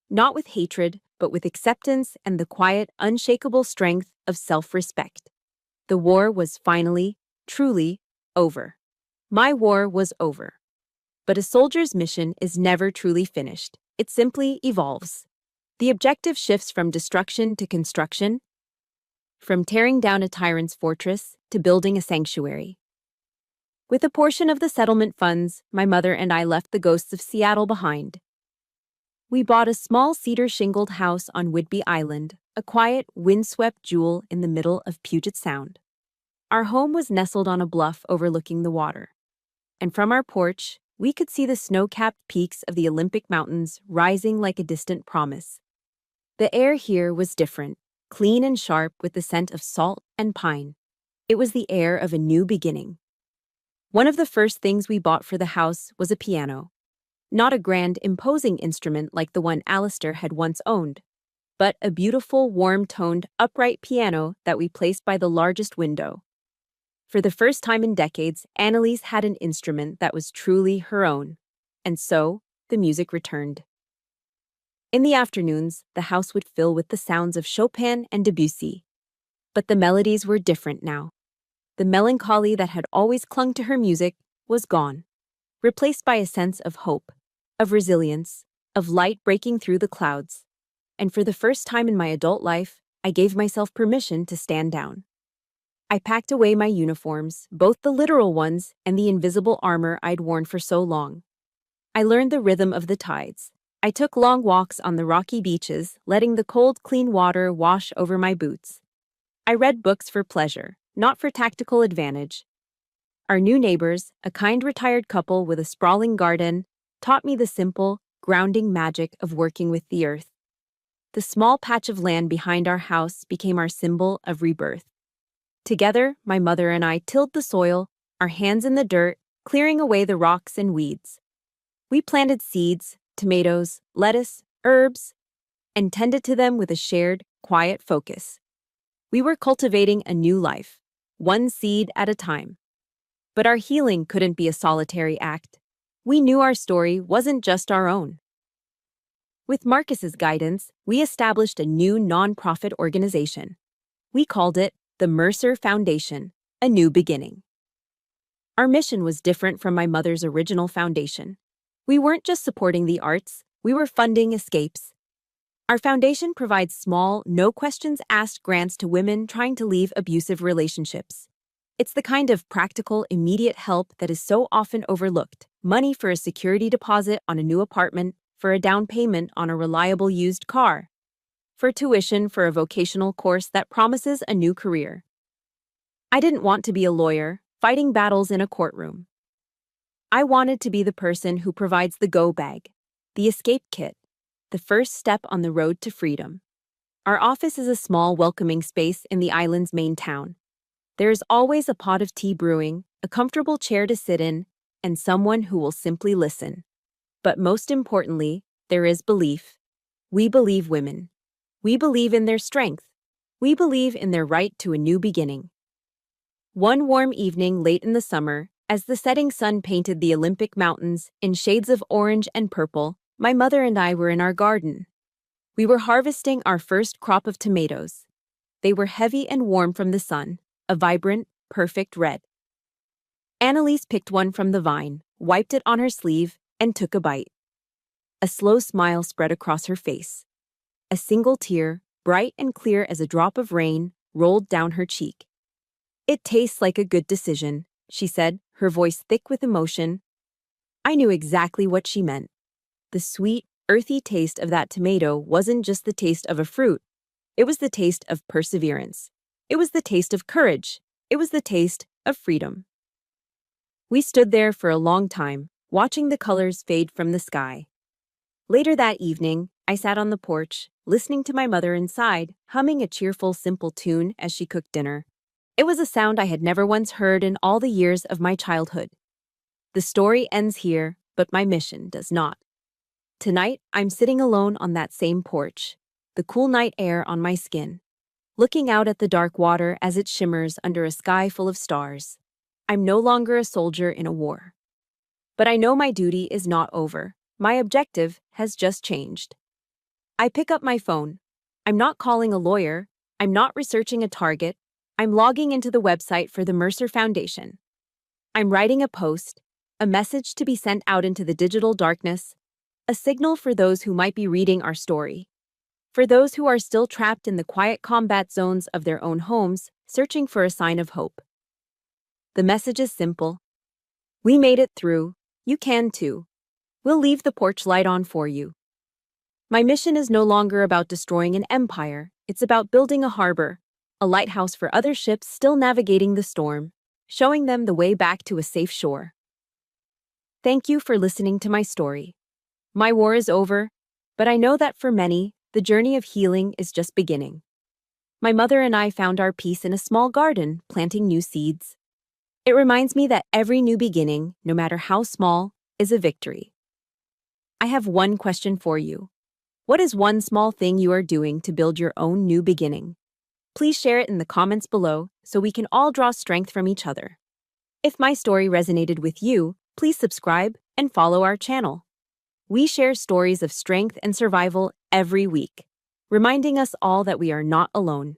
not with hatred, but with acceptance and the quiet, unshakable strength of self-respect. The war was finally, truly, over. My war was over. But a soldier's mission is never truly finished. It simply evolves. The objective shifts from destruction to construction, from tearing down a tyrant's fortress to building a sanctuary. With a portion of the settlement funds, my mother and I left the ghosts of Seattle behind. We bought a small cedar-shingled house on Whidbey Island, a quiet, windswept jewel in the middle of Puget Sound. Our home was nestled on a bluff overlooking the water, and from our porch, we could see the snow-capped peaks of the Olympic Mountains rising like a distant promise. The air here was different, clean and sharp with the scent of salt and pine. It was the air of a new beginning. One of the first things we bought for the house was a piano. Not a grand, imposing instrument like the one Alistair had once owned, but a beautiful, warm-toned, upright piano that we placed by the largest window. For the first time in decades, Annalise had an instrument that was truly her own, and so the music returned. In the afternoons, the house would fill with the sounds of Chopin and Debussy. But the melodies were different now. The melancholy that had always clung to her music was gone, replaced by a sense of hope, of resilience, of light breaking through the clouds. And for the first time in my adult life, I gave myself permission to stand down. I packed away my uniforms, both the literal ones and the invisible armor I'd worn for so long. I learned the rhythm of the tides. I took long walks on the rocky beaches, letting the cold, clean water wash over my boots. I read books for pleasure, not for tactical advantage. Our new neighbors, a kind retired couple with a sprawling garden, taught me the simple, grounding magic of working with the earth. The small patch of land behind our house became our symbol of rebirth. Together, my mother and I tilled the soil, our hands in the dirt, clearing away the rocks and weeds. We planted seeds, tomatoes, lettuce, herbs, and tended to them with a shared, quiet focus. We were cultivating a new life, one seed at a time. But our healing couldn't be a solitary act. We knew our story wasn't just our own. With Marcus's guidance, we established a new nonprofit organization. We called it the Mercer Foundation, a new beginning. Our mission was different from my mother's original foundation. We weren't just supporting the arts, we were funding escapes. Our foundation provides small, no-questions-asked grants to women trying to leave abusive relationships. It's the kind of practical, immediate help that is so often overlooked. Money for a security deposit on a new apartment, for a down payment on a reliable used car, for tuition for a vocational course that promises a new career. I didn't want to be a lawyer, fighting battles in a courtroom. I wanted to be the person who provides the go bag, the escape kit, the first step on the road to freedom. Our office is a small, welcoming space in the island's main town. There is always a pot of tea brewing, a comfortable chair to sit in, and someone who will simply listen. But most importantly, there is belief. We believe women. We believe in their strength. We believe in their right to a new beginning. One warm evening late in the summer, as the setting sun painted the Olympic mountains in shades of orange and purple, my mother and I were in our garden. We were harvesting our first crop of tomatoes. They were heavy and warm from the sun, a vibrant, perfect red. Annalise picked one from the vine, wiped it on her sleeve, and took a bite. A slow smile spread across her face. A single tear, bright and clear as a drop of rain, rolled down her cheek. "It tastes like a good decision," she said, her voice thick with emotion. I knew exactly what she meant. The sweet, earthy taste of that tomato wasn't just the taste of a fruit. It was the taste of perseverance. It was the taste of courage. It was the taste of freedom. We stood there for a long time, watching the colors fade from the sky. Later that evening, I sat on the porch, listening to my mother inside, humming a cheerful, simple tune as she cooked dinner. It was a sound I had never once heard in all the years of my childhood. The story ends here, but my mission does not. Tonight, I'm sitting alone on that same porch, the cool night air on my skin, looking out at the dark water as it shimmers under a sky full of stars. I'm no longer a soldier in a war. But I know my duty is not over. My objective has just changed. I pick up my phone. I'm not calling a lawyer. I'm not researching a target. I'm logging into the website for the Mercer Foundation. I'm writing a post, a message to be sent out into the digital darkness, a signal for those who might be reading our story. For those who are still trapped in the quiet combat zones of their own homes, searching for a sign of hope. The message is simple. We made it through. You can too. We'll leave the porch light on for you. My mission is no longer about destroying an empire. It's about building a harbor, a lighthouse for other ships still navigating the storm, showing them the way back to a safe shore. Thank you for listening to my story. My war is over, but I know that for many, the journey of healing is just beginning. My mother and I found our peace in a small garden, planting new seeds. It reminds me that every new beginning, no matter how small, is a victory. I have one question for you. What is one small thing you are doing to build your own new beginning? Please share it in the comments below so we can all draw strength from each other. If my story resonated with you, please subscribe and follow our channel. We share stories of strength and survival every week, reminding us all that we are not alone.